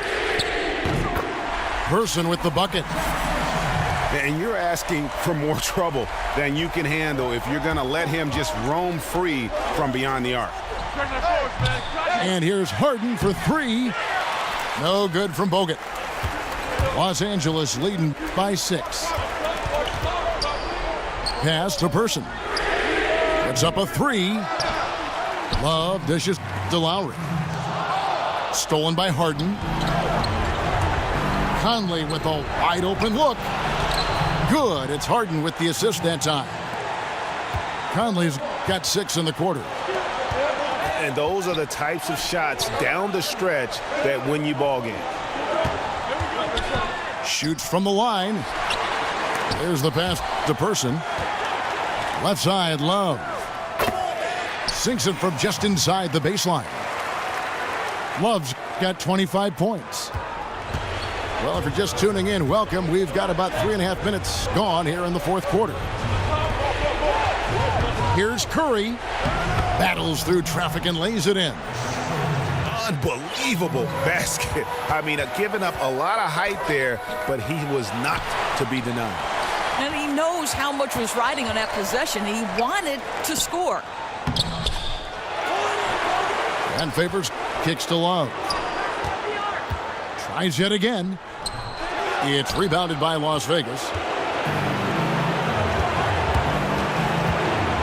Person with the bucket. And you're asking for more trouble than you can handle if you're going to let him just roam free from beyond the arc. And here's Harden for three. No good from Bogut. Los Angeles leading by 6. Pass to Person. It's up a 3. Love dishes to Lowry. Stolen by Harden. Conley with a wide open look. Good. It's Harden with the assist that time. Conley's got 6 in the quarter. And those are the types of shots down the stretch that win you ball games. Shoots from the line. There's the pass to Person. Left side, Love. Sinks it from just inside the baseline. Love's got 25 points. Well, if you're just tuning in, welcome. We've got about 3.5 minutes gone here in the fourth quarter. Here's Curry. Battles through traffic and lays it in. Unbelievable basket. I mean, giving up a lot of height there, but he was not to be denied. And he knows how much was riding on that possession. He wanted to score. And Favors kicks to Love. Tries yet again. It's rebounded by Las Vegas.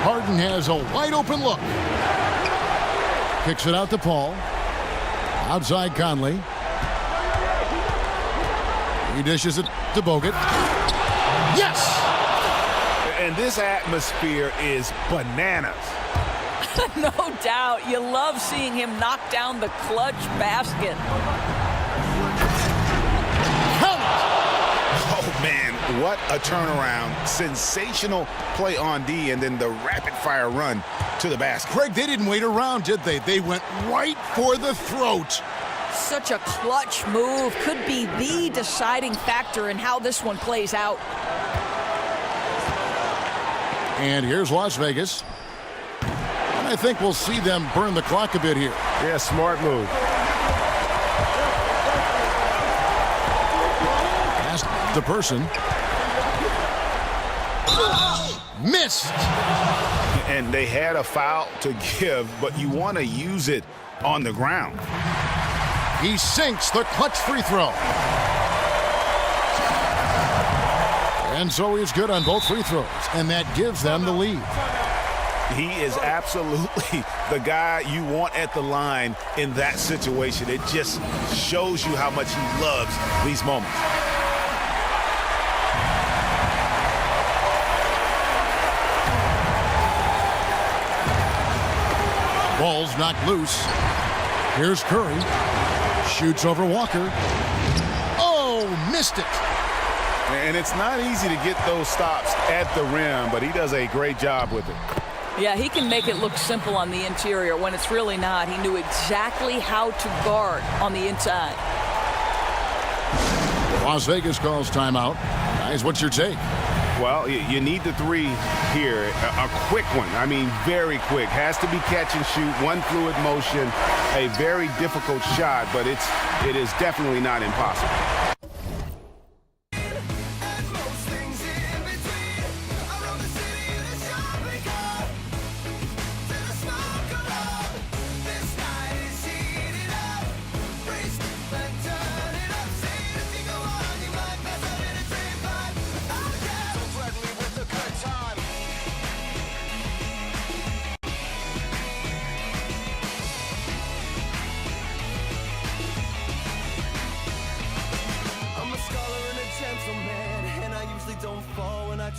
Harden has a wide open look. Kicks it out to Paul. Outside Conley. He dishes it to Bogut. Yes! And this atmosphere is bananas. No doubt. You love seeing him knock down the clutch basket. Oh, man, what a turnaround. Sensational play on D, and then the rapid-fire run to the basket. Craig, they didn't wait around, did they? They went right for the throat. Such a clutch move. Could be the deciding factor in how this one plays out. And here's Las Vegas. And I think we'll see them burn the clock a bit here. Yeah, smart move. Pass to Person. Missed. And they had a foul to give, but you want to use it on the ground. He sinks the clutch free throw. And so he's good on both free throws, and that gives them the lead. He is absolutely the guy you want at the line in that situation. It just shows you how much he loves these moments. Ball's knocked loose. Here's Curry. Shoots over Walker. Oh, missed it. And it's not easy to get those stops at the rim, but he does a great job with it. Yeah, he can make it look simple on the interior when it's really not. He knew exactly how to guard on the inside. Las Vegas calls timeout. Guys, what's your take? Well, you need the three here, a quick one. I mean, very quick. Has to be catch and shoot, one fluid motion, a very difficult shot, but it is definitely not impossible.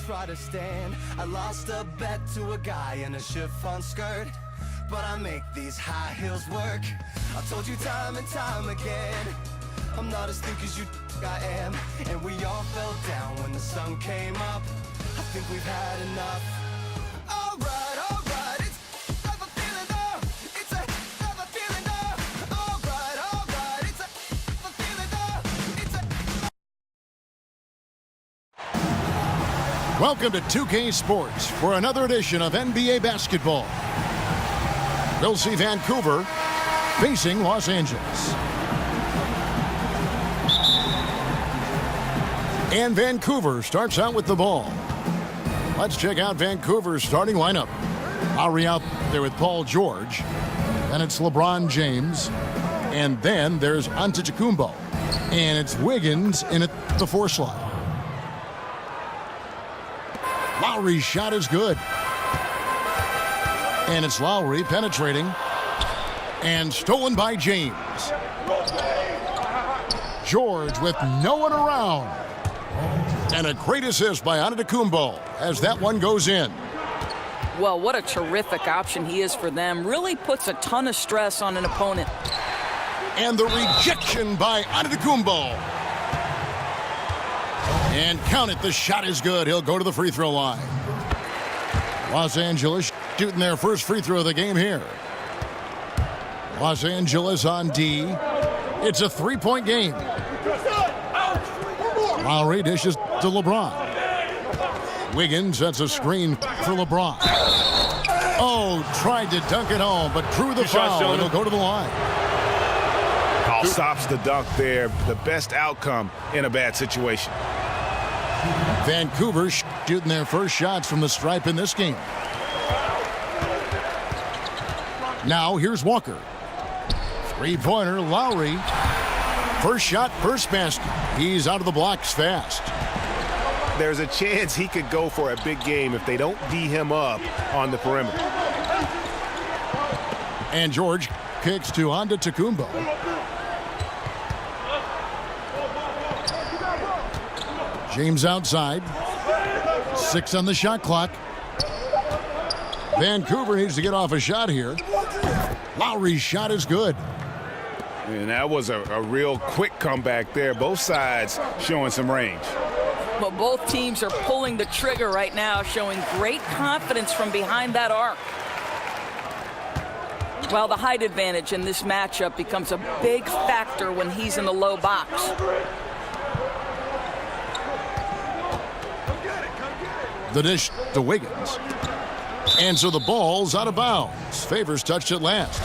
Try to stand. I lost a bet to a guy in a chiffon skirt, but I make these high heels work. I told you time and time again, I'm not as thick as you think I am. And we all fell down when the sun came up. I think we've had enough. Alright, alright, it's have a feeling though. It's a have a feeling though. Alright, it's a have a feeling though. It's a Welcome to 2K Sports for another edition of NBA basketball. We'll see Vancouver facing Los Angeles. And Vancouver starts out with the ball. Let's check out Vancouver's starting lineup. Lowry out there with Paul George. Then it's LeBron James. And then there's Antetokounmpo. And it's Wiggins in at the 4 slot. Lowry's shot is good. And it's Lowry penetrating. And stolen by James. George with no one around. And a great assist by Antetokounmpo as that one goes in. Well, what a terrific option he is for them. Really puts a ton of stress on an opponent. And the rejection by Antetokounmpo. And count it, the shot is good. He'll go to the free throw line. Los Angeles shooting their first free throw of the game here. Los Angeles on D. It's a 3-point game. Lowry dishes to LeBron. Wiggins sets a screen for LeBron. Oh, tried to dunk it home, but drew the foul, and he'll go to the line. Call stops the dunk there. The best outcome in a bad situation. Vancouver shooting their first shots from the stripe in this game. Now here's Walker. 3-pointer, Lowry. First shot, first basket. He's out of the blocks fast. There's a chance he could go for a big game if they don't D him up on the perimeter. And George kicks to Antetokounmpo. James outside. 6 on the shot clock. Vancouver needs to get off a shot here. Lowry's shot is good. And that was a real quick comeback there. Both sides showing some range. Well, both teams are pulling the trigger right now, showing great confidence from behind that arc. Well, the height advantage in this matchup becomes a big factor when he's in the low box. The dish to Wiggins. And so the ball's out of bounds. Favors touched it last.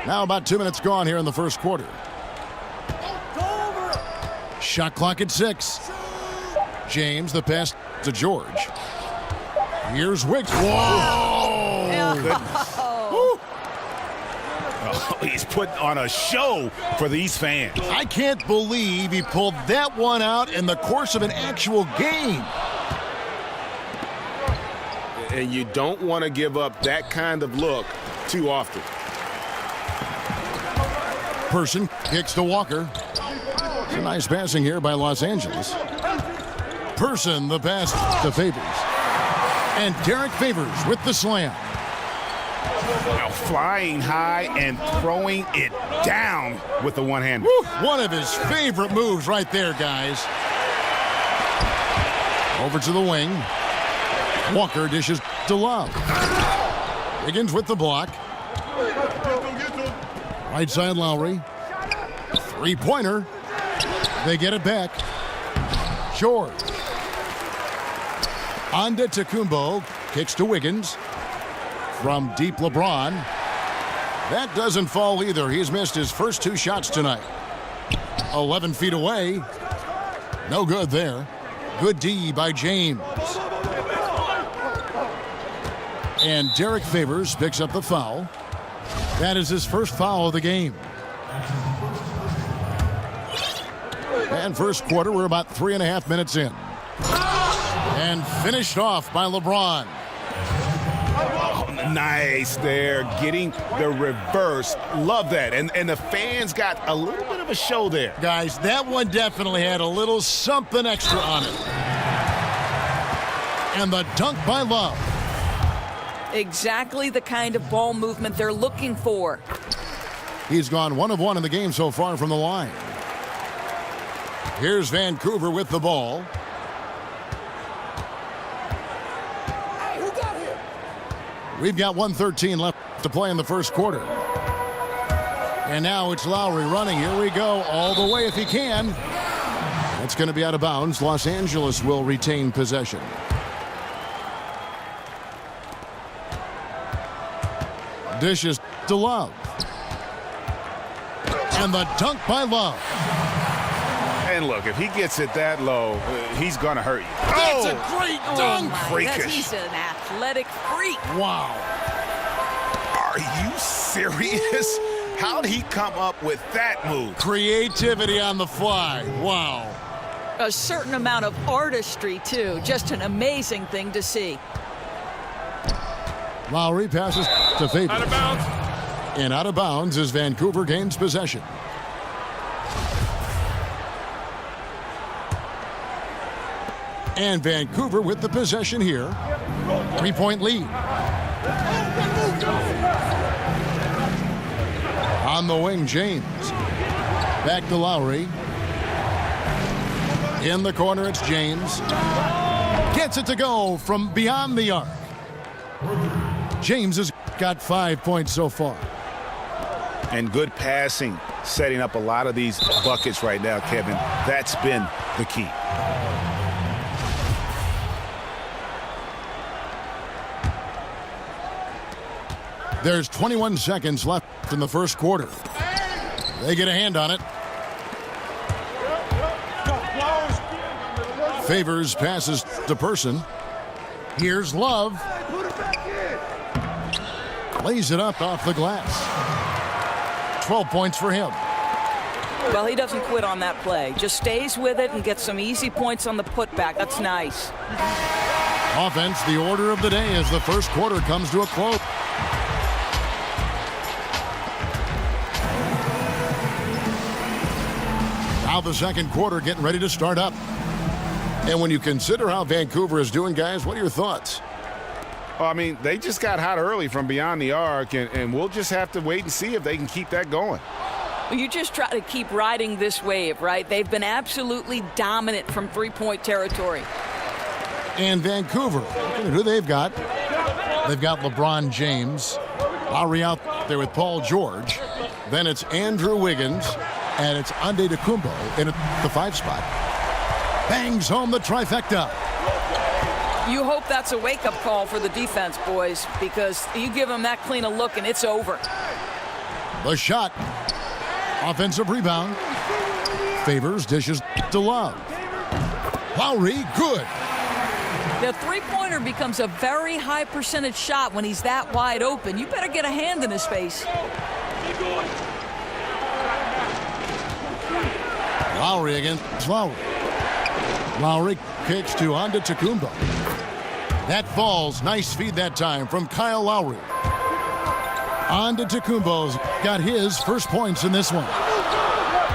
Now about 2 minutes gone here in the first quarter. Shot clock at 6. James, the pass to George. Here's Wiggins. Whoa! Goodness. Oh, he's put on a show for these fans. I can't believe he pulled that one out in the course of an actual game. And you don't want to give up that kind of look too often. Person kicks to Walker. It's a nice passing here by Los Angeles. Person, the pass to Favors. And Derek Favors with the slam. Now flying high and throwing it down with the one-hander. One of his favorite moves right there, guys. Over to the wing. Walker dishes to Love. Wiggins with the block. Right side Lowry. 3-pointer. They get it back. George. Antetokounmpo kicks to Wiggins. From deep LeBron. That doesn't fall either. He's missed his first 2 shots tonight. 11 feet away. No good there. Good D by James. And Derek Favors picks up the foul. That is his first foul of the game. And first quarter, we're about 3.5 minutes in. And finished off by LeBron. Oh, nice there, getting the reverse. Love that. And the fans got a little bit of a show there. Guys, that one definitely had a little something extra on it. And the dunk by Love. Exactly the kind of ball movement they're looking for. He's gone 1 of 1 in the game so far from the line. Here's Vancouver with the ball. We've got 1:13 left to play in the first quarter. And now it's Lowry running. Here we go, all the way if he can. That's going to be out of bounds. Los Angeles will retain possession. Dishes to Love. And the dunk by Love. And look, if he gets it that low, he's going to hurt you. That's a great dunk. Freakish. He's an athletic freak. Wow. Are you serious? How did he come up with that move? Creativity on the fly. Wow. A certain amount of artistry, too. Just an amazing thing to see. Lowry passes to Favors. Out of bounds. And out of bounds as Vancouver gains possession. And Vancouver with the possession here. 3-point lead. On the wing, James. Back to Lowry. In the corner, it's James. Gets it to go from beyond the arc. James has got 5 points so far. And good passing, setting up a lot of these buckets right now, Kevin. That's been the key. There's 21 seconds left in the first quarter. They get a hand on it. Favors passes to Person. Here's Love. Lays it up off the glass. 12 points for him. Well, he doesn't quit on that play. Just stays with it and gets some easy points on the putback. That's nice. Offense, the order of the day as the first quarter comes to a close. Now the second quarter getting ready to start up. And when you consider how Vancouver is doing, guys, what are your thoughts? Well, I mean, they just got hot early from beyond the arc, and we'll just have to wait and see if they can keep that going. Well, you just try to keep riding this wave, right? They've been absolutely dominant from three-point territory. And Vancouver, look at who they've got. They've got LeBron James. Lowry out there with Paul George. Then it's Andrew Wiggins. And it's Antetokounmpo in the 5 spot. Bangs home the trifecta. You hope that's a wake-up call for the defense, boys, because you give them that clean a look and it's over. The shot. Offensive rebound. Favors dishes to Love. Lowry, good. The three-pointer becomes a very high percentage shot when he's that wide open. You better get a hand in his face. Lowry against Lowry. Lowry kicks to Antetokounmpo. That falls. Nice feed that time from Kyle Lowry. Antetokounmpo's got his first points in this one.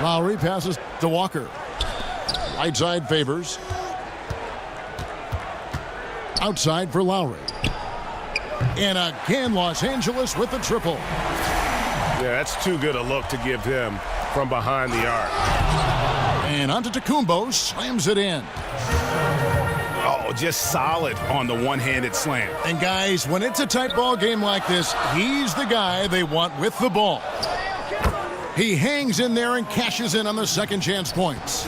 Lowry passes to Walker. Right side Favors. Outside for Lowry. And again, Los Angeles with the triple. Yeah, that's too good a look to give him from behind the arc. And Antetokounmpo slams it in. Oh, just solid on the one-handed slam. And guys, when it's a tight ball game like this, he's the guy they want with the ball. He hangs in there and cashes in on the second chance points.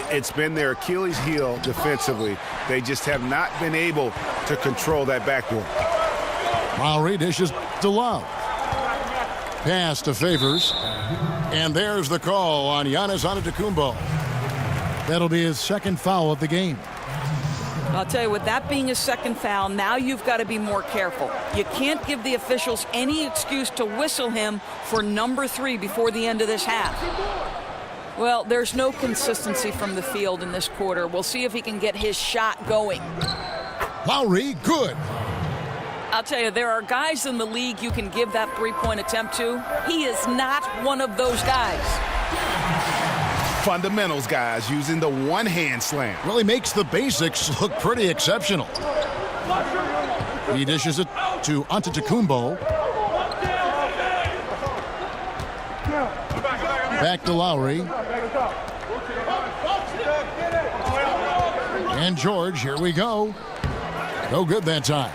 It's been their Achilles heel defensively. They just have not been able to control that backboard. Lowry dishes to Love. Pass to Favors. And there's the call on Giannis Antetokounmpo. That'll be his second foul of the game. I'll tell you, with that being a second foul, now you've got to be more careful. You can't give the officials any excuse to whistle him for number 3 before the end of this half. Well, there's no consistency from the field in this quarter. We'll see if he can get his shot going. Lowry, good. I'll tell you, there are guys in the league you can give that three-point attempt to. He is not one of those guys. Fundamentals, guys, using the one-hand slam. Really makes the basics look pretty exceptional. He dishes it to Antetokounmpo. Back to Lowry. And George, here we go. No good that time.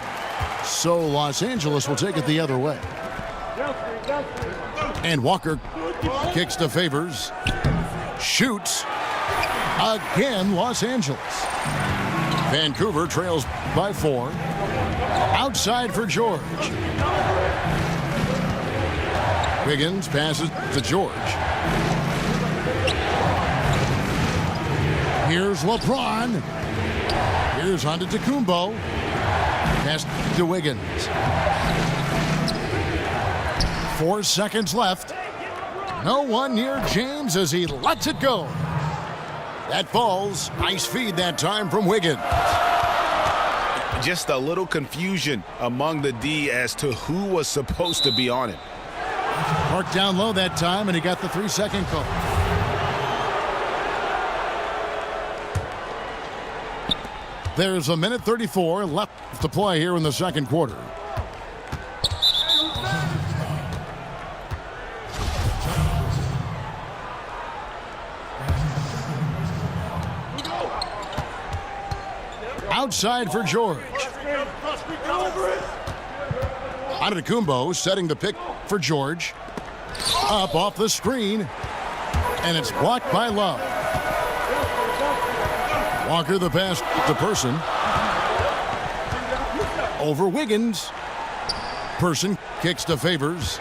So Los Angeles will take it the other way. And Walker kicks to Favors. Shoots. Again, Los Angeles. Vancouver trails by 4. Outside for George. Wiggins passes to George. Here's LeBron. Here's Antetokounmpo. Pass to Wiggins. 4 seconds left. No one near James as he lets it go. That falls. Nice feed that time from Wiggins. Just a little confusion among the D as to who was supposed to be on it. Marked down low that time, and he got the 3-second call. There's a minute 34 left to play here in the second quarter. Outside for George. Antetokounmpo setting the pick for George. Up off the screen. And it's blocked by Love. Walker the pass to Person. Over Wiggins. Person kicks to Favors.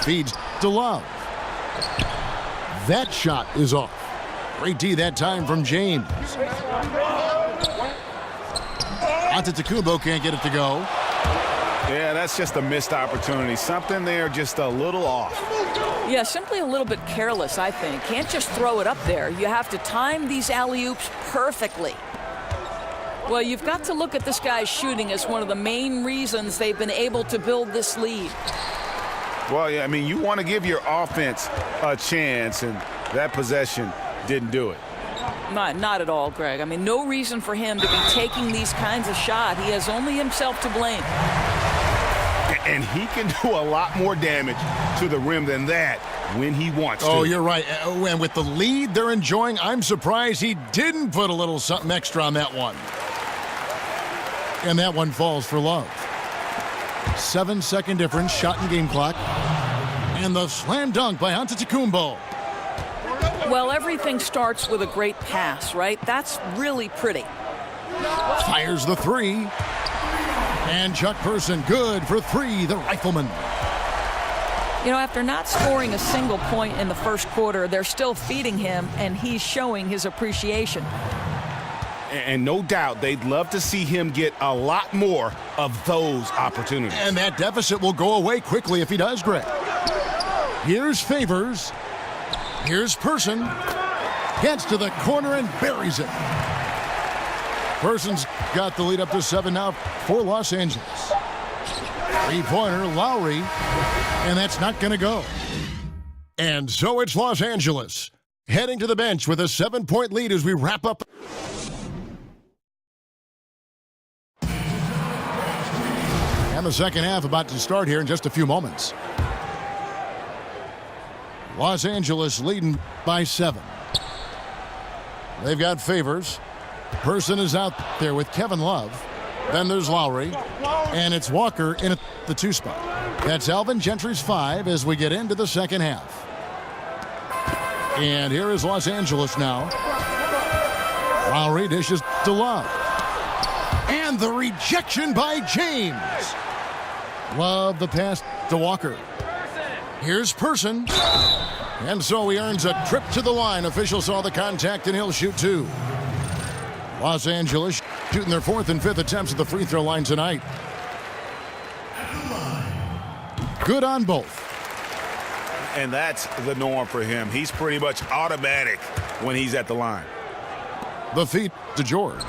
Feeds to Love. That shot is off. Great D that time from James. Antetokounmpo can't get it to go. Yeah, that's just a missed opportunity. Something there just a little off. Yeah, simply a little bit careless, I think. Can't just throw it up there. You have to time these alley-oops perfectly. Well, you've got to look at this guy's shooting as one of the main reasons they've been able to build this lead. Well, yeah, I mean, you want to give your offense a chance, and that possession didn't do it. Not at all, Greg. I mean, no reason for him to be taking these kinds of shots. He has only himself to blame. And he can do a lot more damage to the rim than that when he wants to. Oh, you're right. And with the lead they're enjoying, I'm surprised he didn't put a little something extra on that one. And that one falls for Love. 7-second difference, shot and game clock. And the slam dunk by Antetokounmpo. Well, everything starts with a great pass, right? That's really pretty. Fires the three. And Chuck Person good for three, the rifleman. You know, after not scoring a single point in the first quarter, they're still feeding him, and he's showing his appreciation. And no doubt they'd love to see him get a lot more of those opportunities. And that deficit will go away quickly if he does, Greg. Here's Favors. Here's Person. Gets to the corner and buries it. Person's got the lead up to 7 now for Los Angeles. Three-pointer, Lowry. And that's not going to go. And so it's Los Angeles heading to the bench with a 7-point lead as we wrap up. And the second half about to start here in just a few moments. Los Angeles leading by 7. They've got Favors. Person is out there with Kevin Love. Then there's Lowry. And it's Walker in at the 2 spot. That's Alvin Gentry's 5 as we get into the second half. And here is Los Angeles now. Lowry dishes to Love. And the rejection by James. Love the pass to Walker. Here's Person. And so he earns a trip to the line. Officials saw the contact and he'll shoot 2. Los Angeles shooting their 4th and 5th attempts at the free throw line tonight. Good on both. And that's the norm for him. He's pretty much automatic when he's at the line. The feed to George.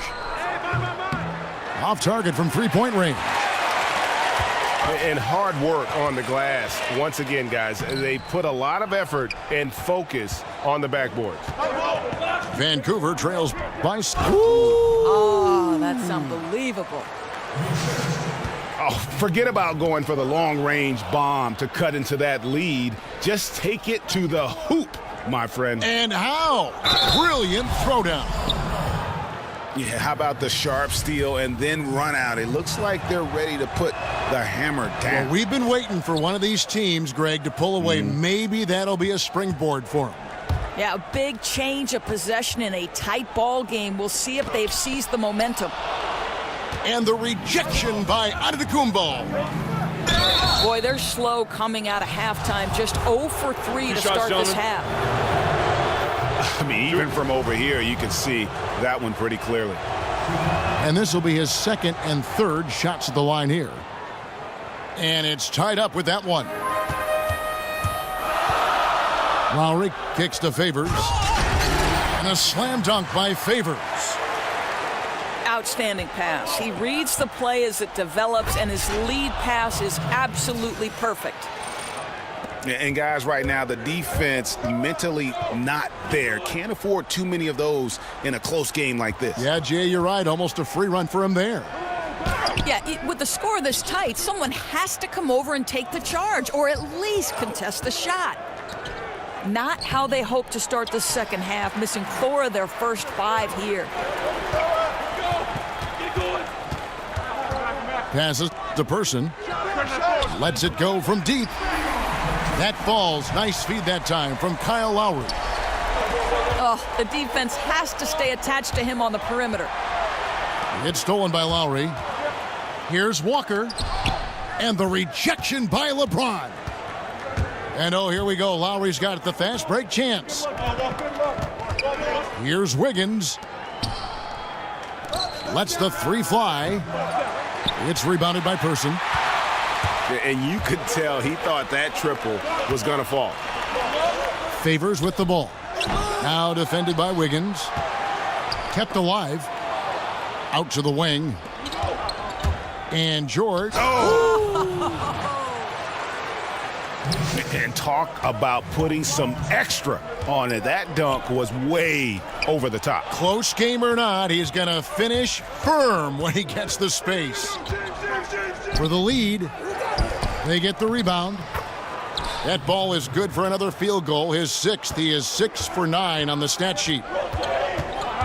Off target from 3-point range. And hard work on the glass. Once again, guys, they put a lot of effort and focus on the backboards. Vancouver trails by... Oh, that's unbelievable. Oh, forget about going for the long-range bomb to cut into that lead. Just take it to the hoop, my friend. And how? Brilliant throwdown. Yeah, how about the sharp steal and then run out? It looks like they're ready to put the hammer down. Well, we've been waiting for one of these teams, Greg, to pull away. Maybe that'll be a springboard for them. Yeah, a big change of possession in a tight ball game. We'll see if they've seized the momentum. And the rejection by Antetokounmpo. Boy, they're slow coming out of halftime. Just 0 for 3 to start this half. I mean, even from over here, you can see that one pretty clearly. And this will be his second and third shots at the line here. And it's tied up with that one. Lowry kicks to Favors. And a slam dunk by Favors. Outstanding pass. He reads the play as it develops, and his lead pass is absolutely perfect. And guys, right now, the defense mentally not there. Can't afford too many of those in a close game like this. Yeah, Jay, you're right. Almost a free run for him there. Yeah, with the score this tight, someone has to come over and take the charge, or at least contest the shot. Not how they hope to start the second half, missing 4 of their first 5 here. Passes to Person. Lets it go from deep. That falls. Nice feed that time from Kyle Lowry. Oh, the defense has to stay attached to him on the perimeter. It's stolen by Lowry. Here's Walker. And the rejection by LeBron. And oh, here we go. Lowry's got the fast break chance. Here's Wiggins. Lets the 3 fly. It's rebounded by Person. And you could tell he thought that triple was going to fall. Favors with the ball. Now defended by Wiggins. Kept alive. Out to the wing. And George. Oh! And talk about putting some extra on it. That dunk was way over the top. Close game or not, he's going to finish firm when he gets the space. For the lead, they get the rebound. That ball is good for another field goal, his 6th. He is 6 for 9 on the stat sheet.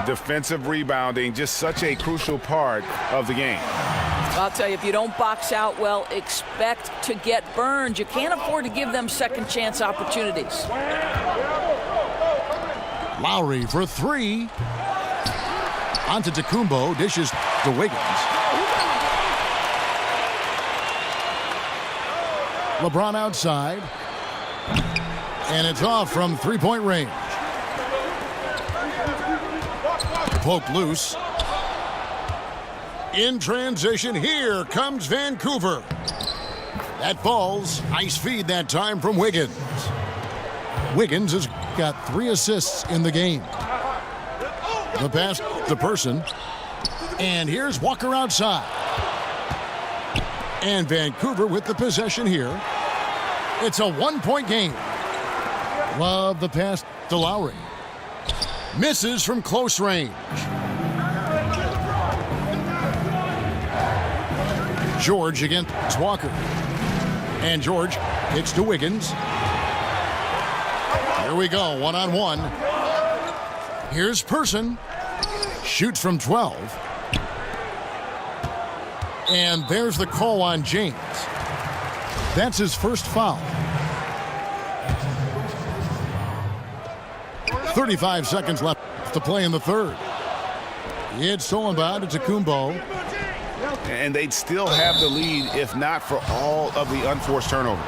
Defensive rebounding, just such a crucial part of the game. I'll tell you, if you don't box out well, expect to get burned. You can't afford to give them second chance opportunities. Lowry for 3. Antetokounmpo dishes to Wiggins. LeBron outside. And it's off from 3-point range. Poked loose. In transition, here comes Vancouver. That falls. Nice feed that time from Wiggins. Wiggins has got 3 assists in the game. The pass to Person. And here's Walker outside. And Vancouver with the possession here. It's a 1-point game. Love the pass to Lowry. Misses from close range. George against Walker. And George hits to Wiggins. Here we go, 1-on-1. Here's Person. Shoots from 12. And there's the call on James. That's his first foul. 35 seconds left to play in the third. It's stolen by Antetokounmpo. And they'd still have the lead if not for all of the unforced turnovers.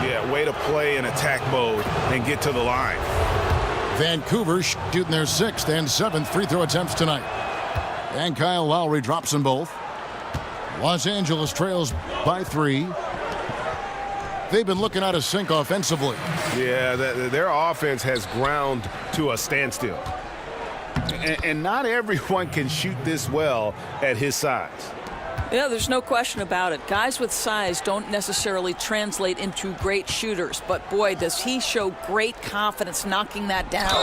Yeah, way to play in attack mode and get to the line. Vancouver shooting their 6th and 7th free throw attempts tonight. And Kyle Lowry drops them both. Los Angeles trails by 3. They've been looking out of sync offensively. Yeah, their offense has ground to a standstill. And not everyone can shoot this well at his size. Yeah, there's no question about it. Guys with size don't necessarily translate into great shooters, but boy, does he show great confidence knocking that down.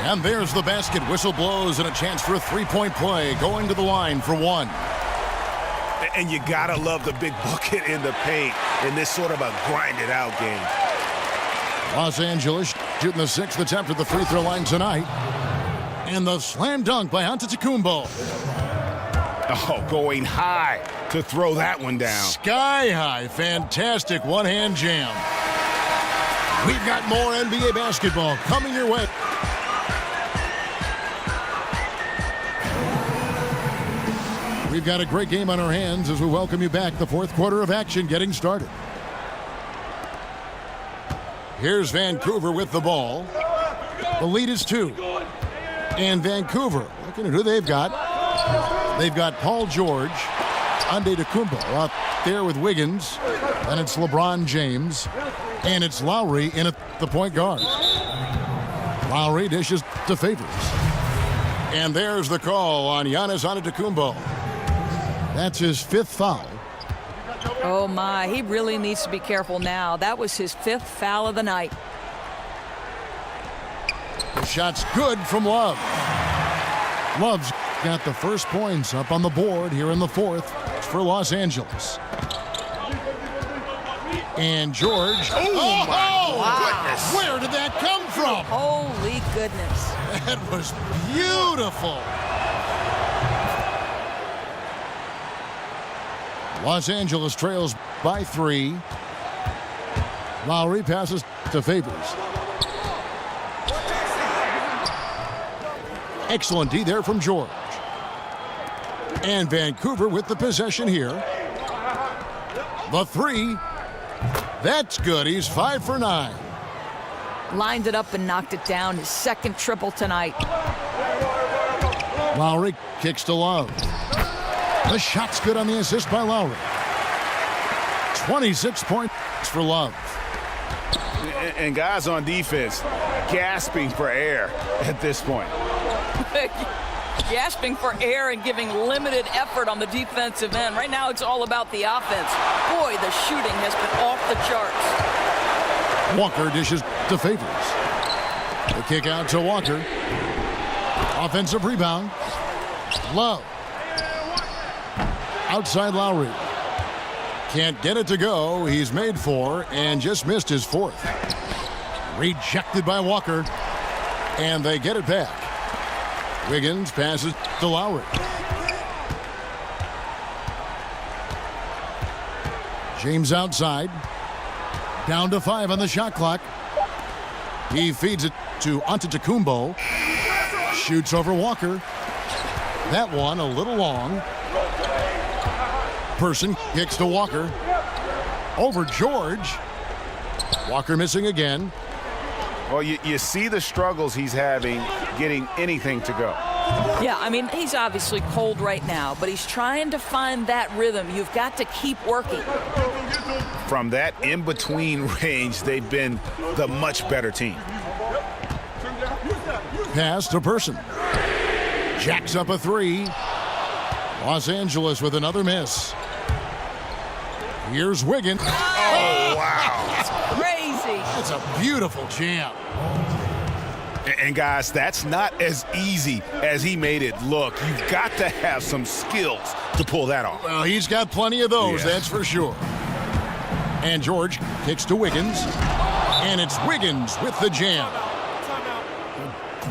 And there's the basket. Whistle blows and a chance for a 3-point play. Going to the line for 1. And you gotta love the big bucket in the paint in this sort of a grinded-out game. Los Angeles shooting the 6th attempt at the free throw line tonight. And the slam dunk by Antetokounmpo. Oh, going high to throw that one down. Sky high. Fantastic one-hand jam. We've got more NBA basketball coming your way. We've got a great game on our hands as we welcome you back. The fourth quarter of action getting started. Here's Vancouver with the ball. The lead is 2. And Vancouver, looking at who they've got. They've got Paul George, Antetokounmpo out there with Wiggins. And it's LeBron James. And it's Lowry in at the point guard. Lowry dishes to Favors. And there's the call on Giannis Antetokounmpo. That's his 5th foul. Oh, my. He really needs to be careful now. That was his 5th foul of the night. The shot's good from Love. Love's got the first points up on the board here in the 4th for Los Angeles. And George. Oh, my goodness. Where did that come from? Holy goodness. That was beautiful. Los Angeles trails by 3. Lowry passes to Favors. Excellent D there from George. And Vancouver with the possession here. The 3. That's good. He's 5 for 9. Lined it up and knocked it down. His 2nd triple tonight. Lowry kicks to Love. The shot's good on the assist by Lowry. 26 points for Love. And guys on defense gasping for air at this point. Gasping for air and giving limited effort on the defensive end. Right now it's all about the offense. Boy, the shooting has been off the charts. Walker dishes to Favors. The kick out to Walker. Offensive rebound. Love. Outside Lowry. Can't get it to go. He's made 4 and just missed his 4th. Rejected by Walker. And they get it back. Wiggins passes to Lowry. James outside. Down to 5 on the shot clock. He feeds it to Antetokounmpo. Shoots over Walker. That one a little long. Person kicks to Walker. Over George. Walker missing again. Well, you see the struggles he's having getting anything to go. Yeah, I mean, he's obviously cold right now, but he's trying to find that rhythm. You've got to keep working. From that in-between range, they've been the much better team. Pass to Person. Jacks up a 3. Los Angeles with another miss. Here's Wiggins. Oh, wow. That's crazy. It's a beautiful jam. And guys, that's not as easy as he made it look. You've got to have some skills to pull that off. Well, he's got plenty of those, that's for sure. And George kicks to Wiggins. And it's Wiggins with the jam.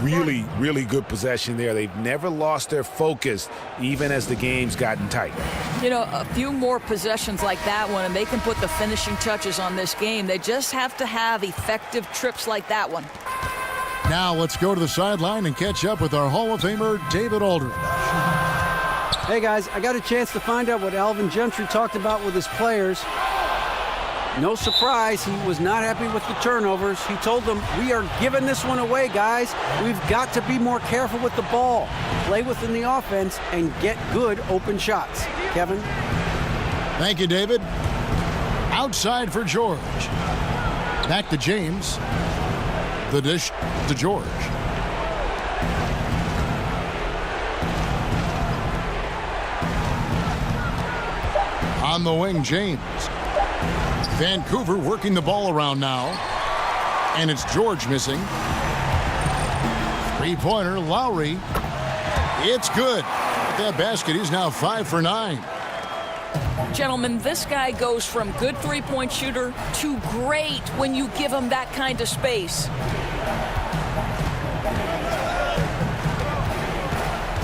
Really, really good possession there. They've never lost their focus, even as the game's gotten tight. You know, a few more possessions like that one, and they can put the finishing touches on this game. They just have to have effective trips like that one. Now let's go to the sideline and catch up with our Hall of Famer, David Aldridge. Hey, guys, I got a chance to find out what Alvin Gentry talked about with his players. No surprise, he was not happy with the turnovers. He told them, we are giving this one away, guys. We've got to be more careful with the ball, play within the offense, and get good open shots. Kevin? Thank you, David. Outside for George. Back to James. The dish to George. On the wing, James. Vancouver working the ball around now. And it's George missing. Three-pointer, Lowry. It's good. With that basket, he's now 5 for 9. Gentlemen, this guy goes from good three-point shooter to great when you give him that kind of space.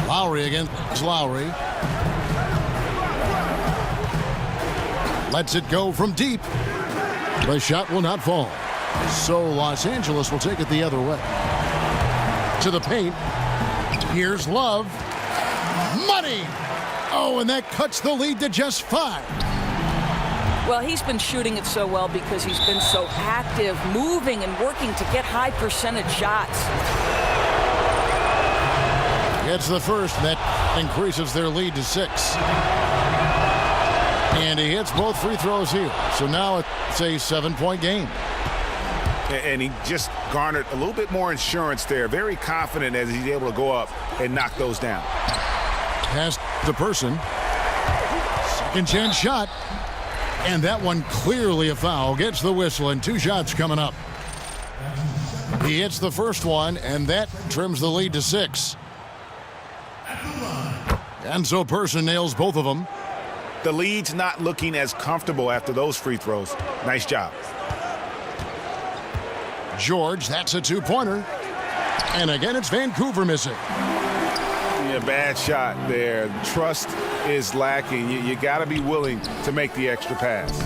Lowry against Lowry. Lets it go from deep. The shot will not fall. So Los Angeles will take it the other way. To the paint. Here's Love. Money! Oh, and that cuts the lead to just 5. Well, he's been shooting it so well because he's been so active, moving and working to get high percentage shots. Gets the first, and that increases their lead to 6. And he hits both free throws here. So now it's a 7-point game. And he just garnered a little bit more insurance there. Very confident as he's able to go up and knock those down. Pass to Person. Second chance shot. And that one clearly a foul. Gets the whistle, and 2 shots coming up. He hits the first one, and that trims the lead to 6. And so Person nails both of them. The lead's not looking as comfortable after those free throws. Nice job. George, that's a 2-pointer. And again, it's Vancouver missing. Yeah, bad shot there. Trust is lacking. You got to be willing to make the extra pass.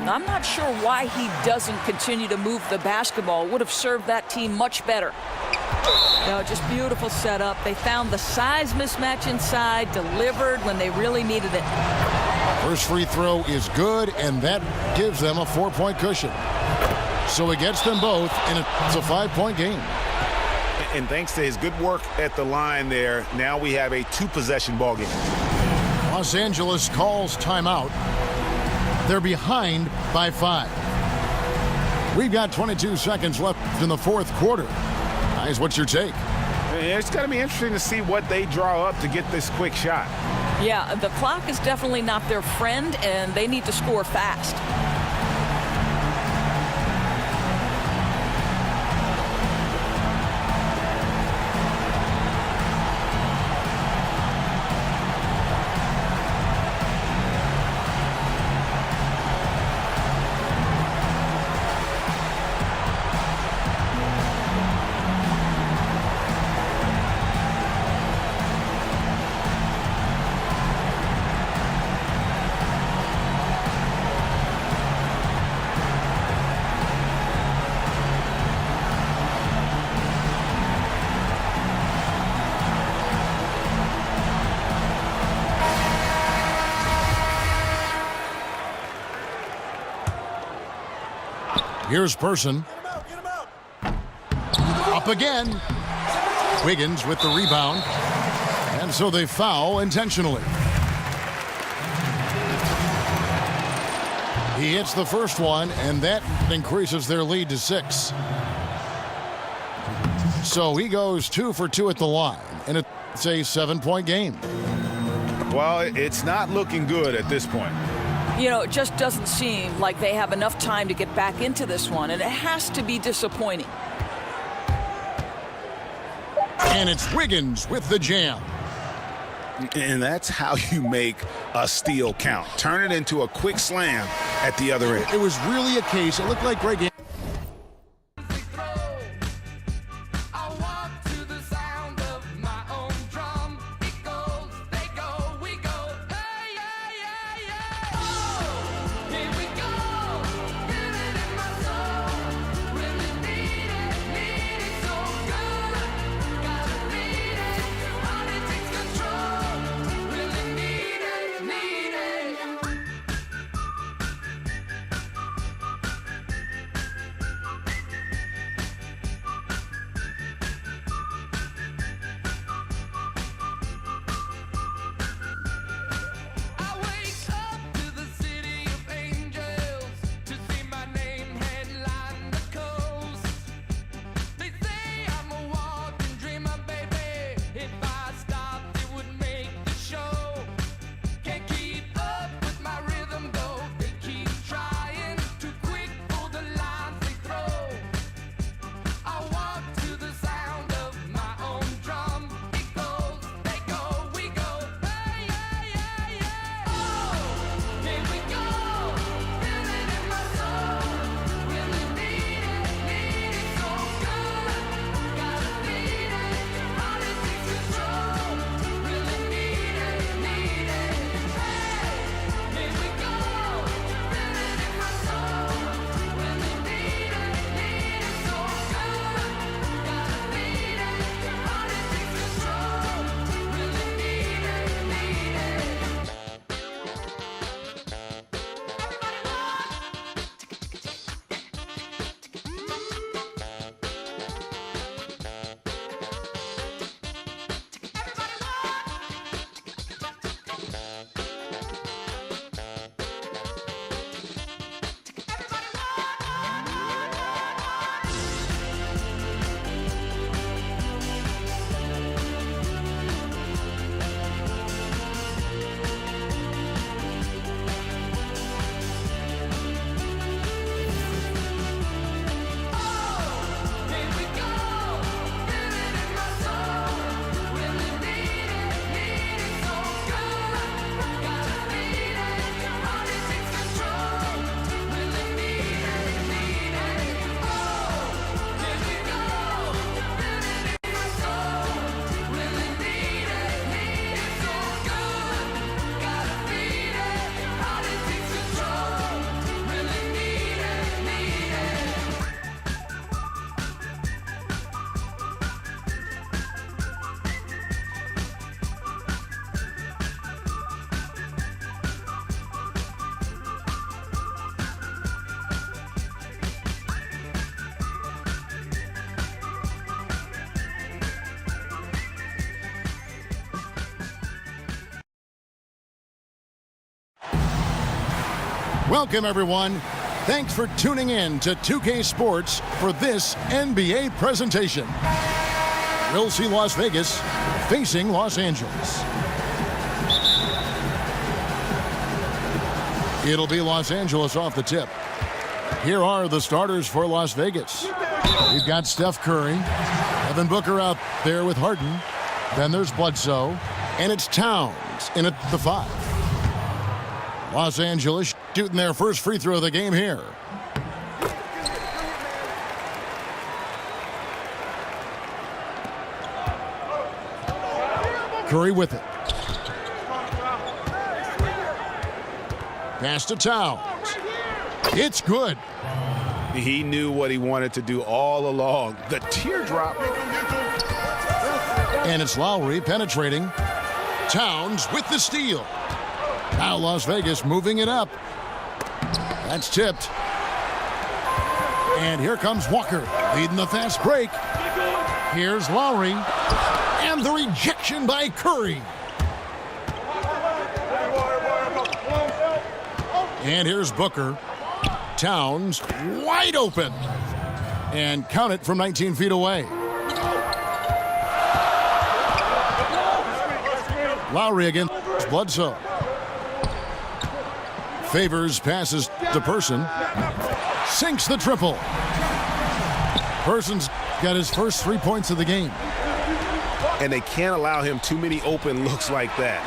I'm not sure why he doesn't continue to move the basketball. Would have served that team much better. No, just beautiful setup. They found the size mismatch inside, delivered when they really needed it. First free throw is good, and that gives them a 4-point cushion. So he gets them both, and it's a 5-point game. And thanks to his good work at the line there, now we have a 2-possession ball game. Los Angeles calls timeout. They're behind by 5. We've got 22 seconds left in the fourth quarter. Guys, what's your take? It's going to be interesting to see what they draw up to get this quick shot. Yeah, the clock is definitely not their friend, and they need to score fast. Here's Person. Up again. Wiggins with the rebound. And so they foul intentionally. He hits the first one, and that increases their lead to 6. So he goes 2 for 2 at the line, and it's a 7-point game. Well, it's not looking good at this point. You know, it just doesn't seem like they have enough time to get back into this one, and it has to be disappointing. And it's Wiggins with the jam. And that's how you make a steal count. Turn it into a quick slam at the other end. It was really a case. It looked like Greg. Welcome, everyone. Thanks for tuning in to 2K Sports for this NBA presentation. We'll see Las Vegas facing Los Angeles. It'll be Los Angeles off the tip. Here are the starters for Las Vegas. We've got Steph Curry, Devin Booker out there with Harden. Then there's Bledsoe, and it's Towns in at the 5. Los Angeles shooting their first free throw of the game here. Curry with it. Pass to Towns. It's good. He knew what he wanted to do all along. The teardrop. And it's Lowry penetrating. Towns with the steal. Now Las Vegas moving it up. That's tipped. And here comes Walker leading the fast break. Here's Lowry. And the rejection by Curry. And here's Booker. Towns wide open. And count it from 19 feet away. Lowry against Bledsoe. Favors passes to Person. Sinks the triple. Person's got his first 3 points of the game. And they can't allow him too many open looks like that.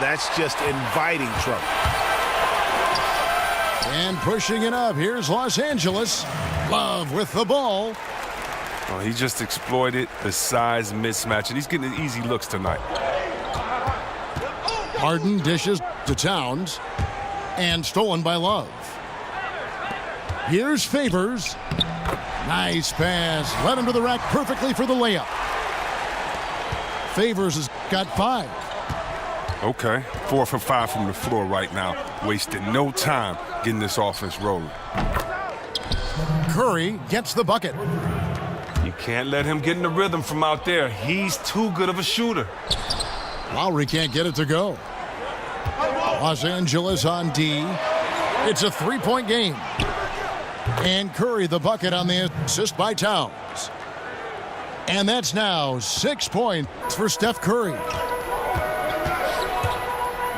That's just inviting trouble. And pushing it up. Here's Los Angeles. Love with the ball. Oh, he just exploited the size mismatch, and he's getting easy looks tonight. Harden dishes to Towns. And stolen by Love. Here's Favors. Nice pass. Led him to the rack perfectly for the layup. Favors has got 5. Okay, 4 for 5 from the floor right now. Wasting no time getting this offense rolling. Curry gets the bucket. You can't let him get in the rhythm from out there. He's too good of a shooter. Lowry can't get it to go. Los Angeles on D. It's a 3-point game. And Curry the bucket on the assist by Towns. And that's now 6 points for Steph Curry.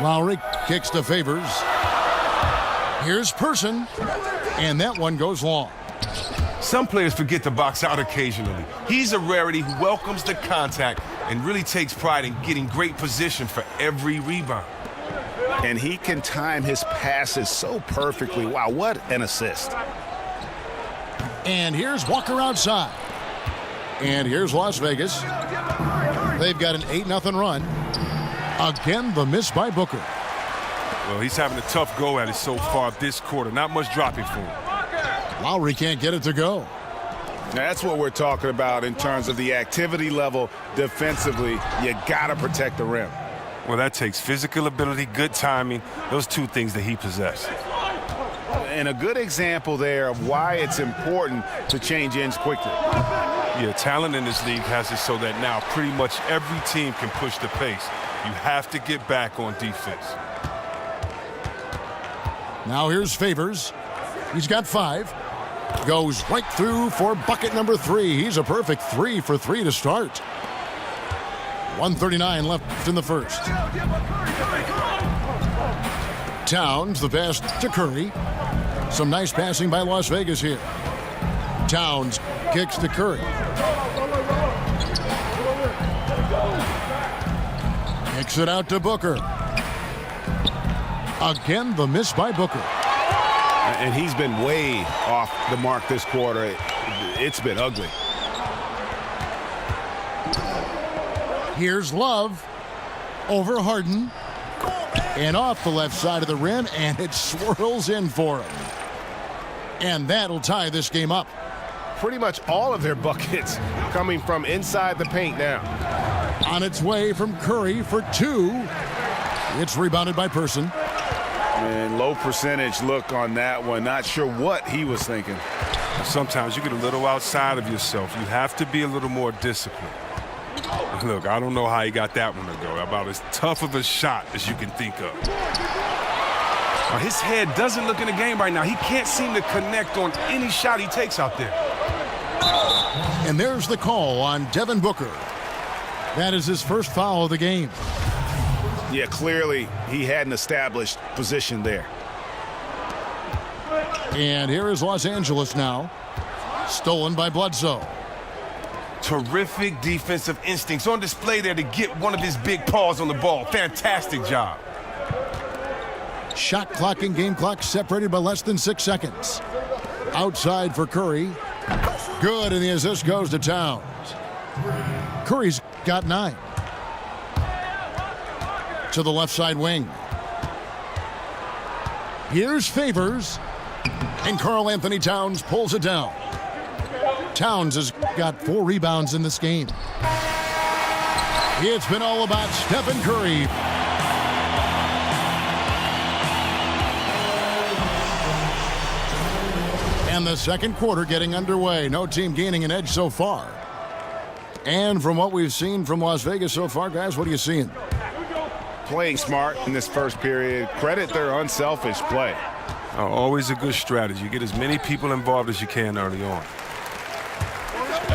Lowry kicks to Favors. Here's Person. And that one goes long. Some players forget to box out occasionally. He's a rarity who welcomes the contact and really takes pride in getting great position for every rebound. And he can time his passes so perfectly. Wow, what an assist. And here's Walker outside. And here's Las Vegas. They've got an 8-0 run. Again, the miss by Booker. Well, he's having a tough go at it so far this quarter. Not much dropping for him. Lowry can't get it to go. That's what we're talking about in terms of the activity level defensively. You got to protect the rim. Well, that takes physical ability, good timing, those 2 things that he possesses. And a good example there of why it's important to change ends quickly. Yeah, talent in this league has it so that now pretty much every team can push the pace. You have to get back on defense. Now here's Favors. He's got 5. Goes right through for bucket number 3. He's a perfect 3 for 3 to start. 1:39 left in the first. Towns, the pass to Curry. Some nice passing by Las Vegas here. Towns kicks to Curry. Kicks it out to Booker. Again, the miss by Booker. And he's been way off the mark this quarter. It's been ugly. Here's Love over Harden. And off the left side of the rim, and it swirls in for him. And that'll tie this game up. Pretty much all of their buckets coming from inside the paint now. On its way from Curry for 2. It's rebounded by Person. And low percentage look on that one. Not sure what he was thinking. Sometimes you get a little outside of yourself. You have to be a little more disciplined. Look, I don't know how he got that one to go. About as tough of a shot as you can think of. His head doesn't look in the game right now. He can't seem to connect on any shot he takes out there. And there's the call on Devin Booker. That is his first foul of the game. Yeah, clearly he had an established position there. And here is Los Angeles now. Stolen by Bledsoe. Terrific defensive instincts on display there to get one of his big paws on the ball. Fantastic job. Shot clock and game clock separated by less than 6 seconds. Outside for Curry. Good, and the assist goes to Towns. Curry's got 9. To the left side wing. Here's Favors. And Karl Anthony Towns pulls it down. Towns has got 4 rebounds in this game. It's been all about Stephen Curry. And the second quarter getting underway. No team gaining an edge so far. And from what we've seen from Las Vegas so far, guys, what are you seeing? Playing smart in this first period. Credit their unselfish play. Always a good strategy. Get as many people involved as you can early on.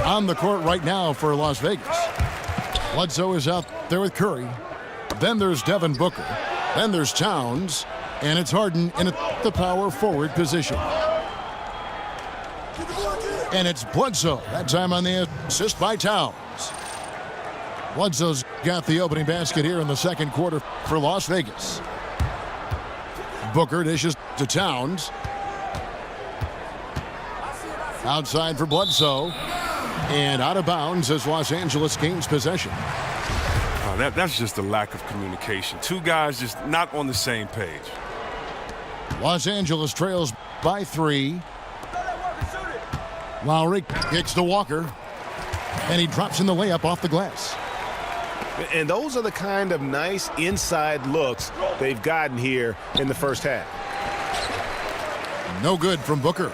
On the court right now for Las Vegas. Bledsoe is out there with Curry. Then there's Devin Booker. Then there's Towns. And it's Harden in the power forward position. And it's Bledsoe. That time on the assist by Towns. Bledsoe's got the opening basket here in the second quarter for Las Vegas. Booker dishes to Towns. Outside for Bledsoe. And out of bounds as Los Angeles gains possession. That's just a lack of communication. Two guys just not on the same page. Los Angeles trails by 3. Lowry kicks to Walker. And he drops in the layup off the glass. And those are the kind of nice inside looks they've gotten here in the first half. No good from Booker.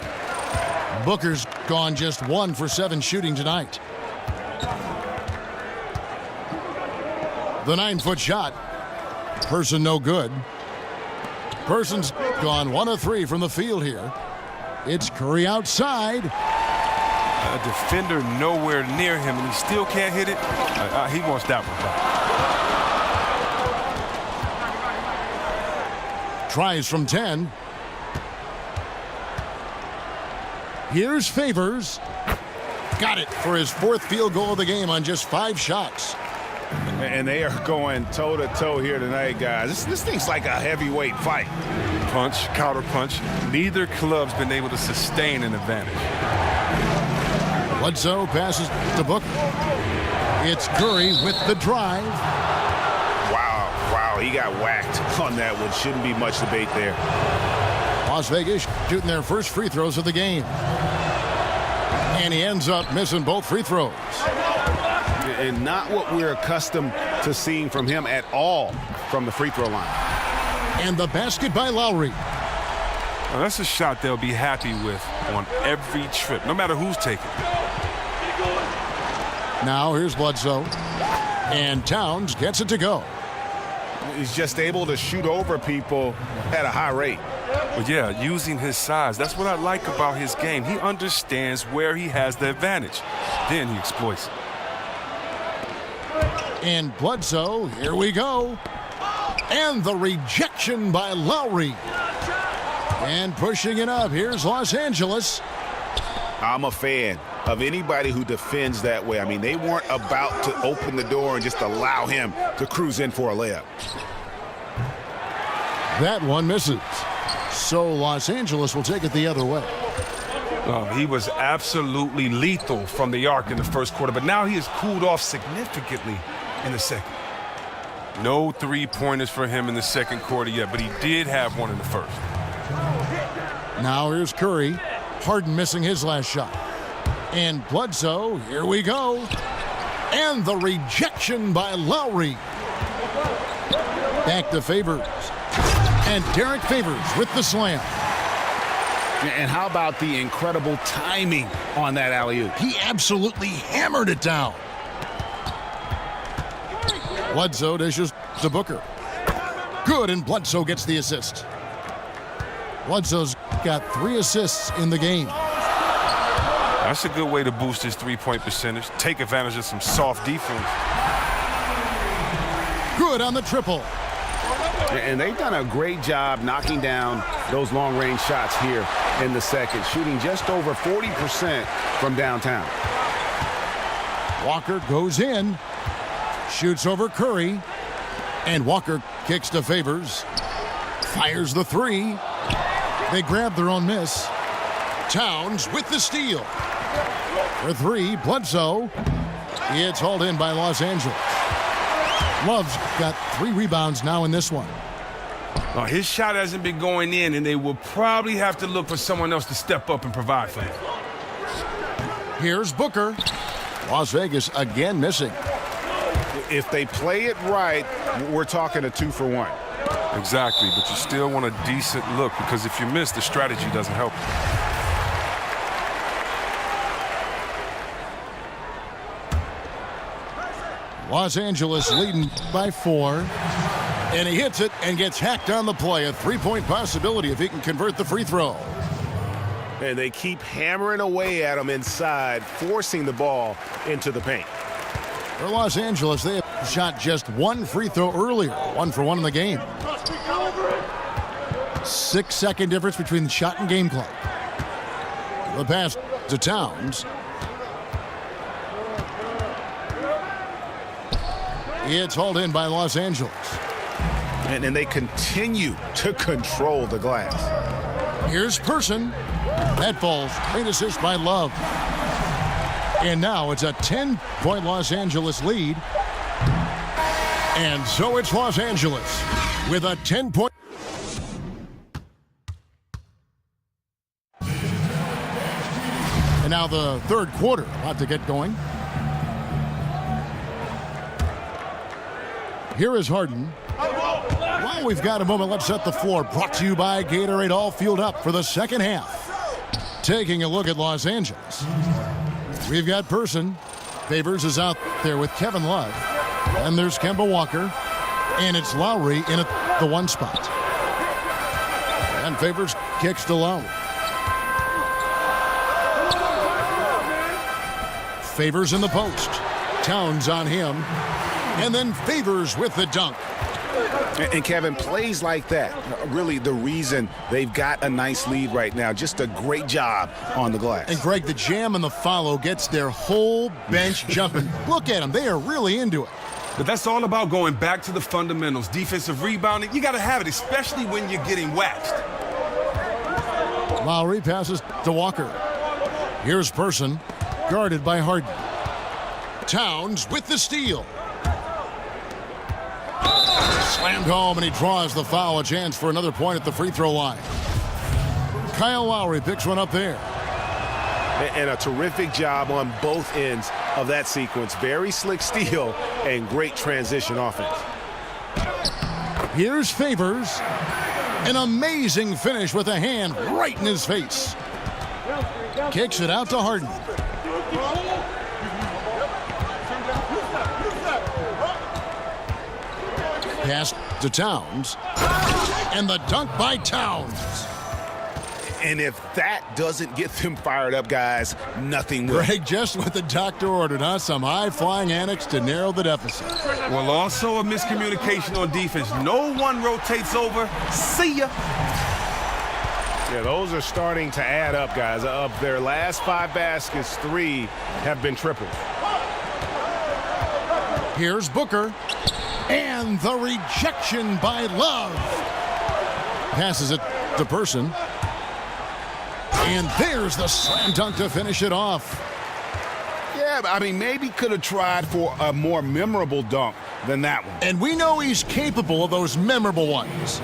Booker's gone just 1 for 7 shooting tonight. The 9-foot shot. Person no good. Person's gone 1 of 3 from the field here. It's Curry outside. A defender nowhere near him, and he still can't hit it. He wants that one back. Tries from 10. Here's Favors. Got it for his 4th field goal of the game on just 5 shots. And they are going toe-to-toe here tonight, guys. This thing's like a heavyweight fight. Punch, counter punch. Neither club's been able to sustain an advantage. Bledsoe passes to Booker. It's Curry with the drive. Wow, he got whacked on that one. Shouldn't be much debate there. Las Vegas shooting their first free throws of the game. And he ends up missing both free throws. And not what we're accustomed to seeing from him at all from the free throw line. And the basket by Lowry. Now that's a shot they'll be happy with on every trip, no matter who's taking it. Now here's Bledsoe. And Towns gets it to go. He's just able to shoot over people at a high rate. But yeah, using his size, that's what I like about his game. He understands where he has the advantage. Then he exploits it. And Bledsoe, here we go. And the rejection by Lowry. And pushing it up, here's Los Angeles. I'm a fan of anybody who defends that way. I mean, they weren't about to open the door and just allow him to cruise in for a layup. That one misses. So Los Angeles will take it the other way. He was absolutely lethal from the arc in the first quarter, but now he has cooled off significantly in the second. No 3-pointers for him in the second quarter yet, but he did have one in the first. Now here's Curry. Harden missing his last shot. And Bledsoe, here we go. And the rejection by Lowry. Back to Favors. And Derek Favors with the slam. And how about the incredible timing on that alley-oop? He absolutely hammered it down. Bledsoe dishes to Booker. Good, and Bledsoe gets the assist. Bledsoe's got 3 assists in the game. That's a good way to boost his three-point percentage. Take advantage of some soft defense. Good on the triple. And they've done a great job knocking down those long-range shots here in the second, shooting just over 40% from downtown. Walker goes in, shoots over Curry, and Walker kicks to Favors. Fires the 3. They grab their own miss. Towns with the steal. For 3, Bledsoe. It's hauled in by Los Angeles. Love's got 3 rebounds now in this one. Well, his shot hasn't been going in, and they will probably have to look for someone else to step up and provide for him. Here's Booker. Las Vegas again missing. If they play it right, we're talking a 2-for-1. Exactly, but you still want a decent look, because if you miss, the strategy doesn't help. Los Angeles leading by 4. And he hits it and gets hacked on the play. A 3-point possibility if he can convert the free throw. And they keep hammering away at him inside, forcing the ball into the paint. For Los Angeles, they have shot just 1 free throw earlier. 1 for 1 in the game. 6-second difference between the shot and game clock. The pass to Towns. It's hauled in by Los Angeles. And they continue to control the glass. Here's Person. That falls. Great assist by Love. And now it's a 10-point Los Angeles lead. And so it's Los Angeles with a 10-point. And now the third quarter about to get going. Here is Harden. While we've got a moment, let's set the floor. Brought to you by Gatorade, all fueled up for the second half. Taking a look at Los Angeles. We've got Person. Favors is out there with Kevin Love. And there's Kemba Walker. And it's Lowry in at the 1 spot. And Favors kicks to Lowry. Favors in the post. Towns on him. And then Favors with the dunk. And Kevin, plays like that, really the reason they've got a nice lead right now. Just a great job on the glass. And Greg, the jam and the follow gets their whole bench jumping. Look at them. They are really into it. But that's all about going back to the fundamentals. Defensive rebounding, you got to have it, especially when you're getting waxed. Lowry passes to Walker. Here's Person, guarded by Harden. Towns with the steal. Slammed home, and he draws the foul. A chance for another point at the free throw line. Kyle Lowry picks one up there. And a terrific job on both ends of that sequence. Very slick steal and great transition offense. Here's Favors. An amazing finish with a hand right in his face. Kicks it out to Harden. Pass to Towns. And the dunk by Towns. And if that doesn't get them fired up, guys, nothing will. Greg, just what the doctor ordered, huh? Some high-flying annex to narrow the deficit. Well, also a miscommunication on defense. No one rotates over. See ya. Yeah, those are starting to add up, guys. Of their last 5 baskets, 3 have been tripled. Here's Booker. And the rejection by Love. Passes it to Person. And there's the slam dunk to finish it off. Yeah, I mean, maybe could have tried for a more memorable dunk than that one. And we know he's capable of those memorable ones.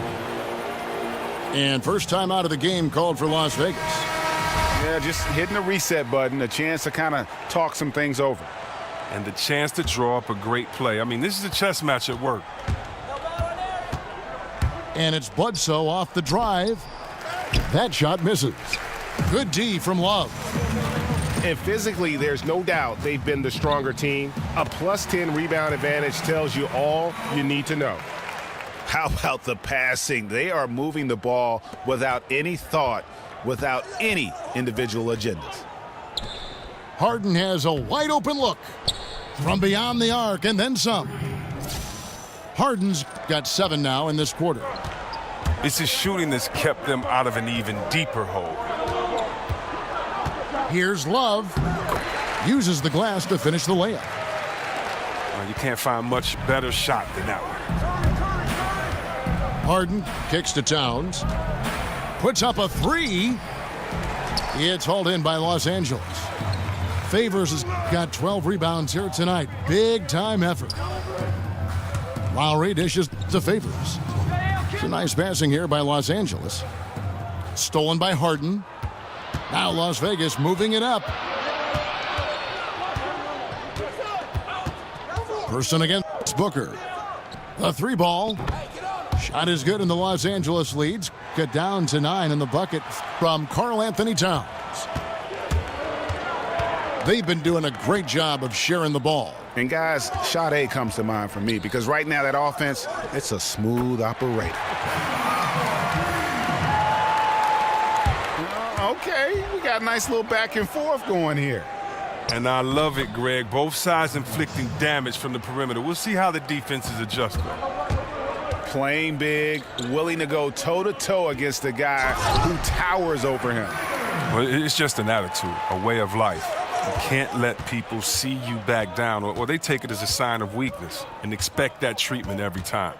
And first time out of the game called for Las Vegas. Yeah, just hitting the reset button, a chance to kind of talk some things over. And the chance to draw up a great play. I mean, this is a chess match at work. And it's Bledsoe off the drive. That shot misses. Good D from Love. And physically, there's no doubt they've been the stronger team. A +10 rebound advantage tells you all you need to know. How about the passing? They are moving the ball without any thought, without any individual agendas. Harden has a wide open look from beyond the arc and then some. Harden's got 7 now in this quarter. It's his shooting that's kept them out of an even deeper hole. Here's Love. Uses the glass to finish the layup. You can't find much better shot than that one. Harden kicks to Towns. Puts up a 3. It's hauled in by Los Angeles. Favors has got 12 rebounds here tonight. Big time effort. Lowry dishes to Favors. It's a nice passing here by Los Angeles. Stolen by Harden. Now Las Vegas moving it up. Person against Booker. The 3 ball. Shot is good and the Los Angeles leads. Get down to 9 in the bucket from Karl Anthony Towns. They've been doing a great job of sharing the ball. And guys, shot A comes to mind for me because right now that offense, it's a smooth operator. Okay, we got a nice little back and forth going here. And I love it, Greg. Both sides inflicting damage from the perimeter. We'll see how the defense is adjusting. Playing big, willing to go toe-to-toe against a guy who towers over him. Well, it's just an attitude, a way of life. You can't let people see you back down, or they take it as a sign of weakness and expect that treatment every time.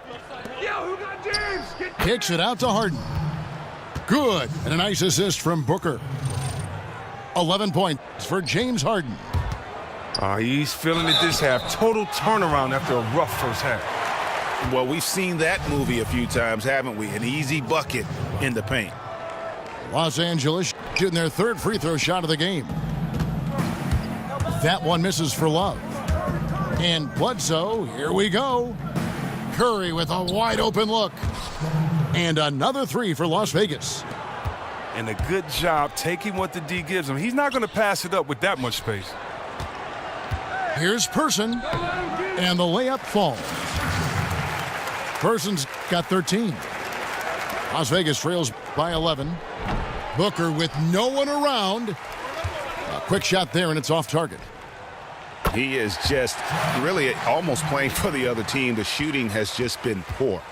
Kicks it out to Harden. Good, and a nice assist from Booker. 11 points for James Harden. He's feeling it this half. Total turnaround after a rough first half. Well, we've seen that movie a few times, haven't we? An easy bucket in the paint. Los Angeles shooting their 3rd free throw shot of the game. That one misses for Love. And Bledsoe, here we go. Curry with a wide open look. And another 3 for Las Vegas. And a good job taking what the D gives him. He's not going to pass it up with that much space. Here's Person. And the layup falls. Person's got 13. Las Vegas trails by 11. Booker with no one around. A quick shot there, and it's off target. He is just really almost playing for the other team. The shooting has just been poor.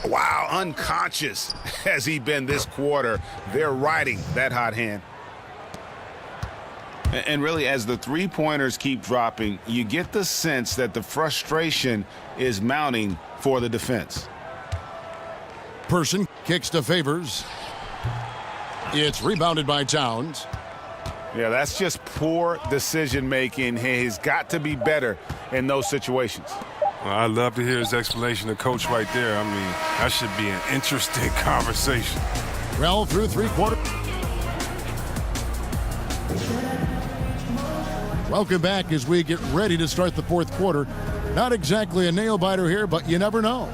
Wow, unconscious has he been this quarter. They're riding that hot hand. And really, as the three-pointers keep dropping, you get the sense that the frustration is mounting for the defense. Person kicks to Favors. It's rebounded by Towns. Yeah, that's just poor decision-making. He's got to be better in those situations. Well, I'd love to hear his explanation of Coach right there. I mean, that should be an interesting conversation. Well, through 3 quarters. Welcome back as we get ready to start the 4th quarter. Not exactly a nail-biter here, but you never know.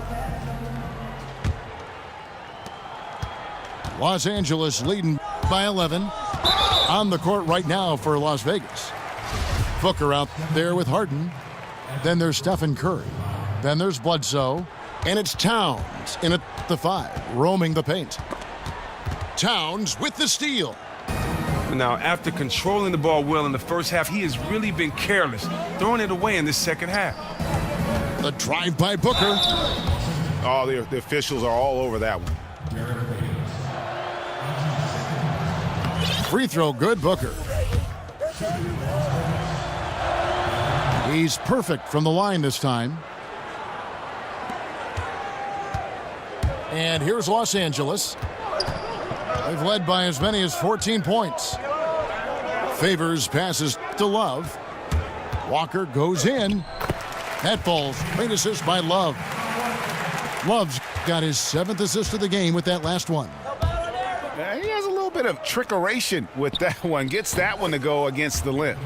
Los Angeles leading by 11. On the court right now for Las Vegas. Booker out there with Harden. Then there's Stephen Curry. Then there's Bledsoe. And it's Towns in at the 5, roaming the paint. Towns with the steal. Now, after controlling the ball well in the first half, he has really been careless, throwing it away in this second half. The drive by Booker. Oh, the officials are all over that one. Free throw good, Booker. He's perfect from the line this time. And here's Los Angeles. They've led by as many as 14 points. Favors passes to Love. Walker goes in. That falls. Great assist by Love. Love's got his 7th assist of the game with that last one. He has a little bit of trickeration with that one. Gets that one to go against the limb.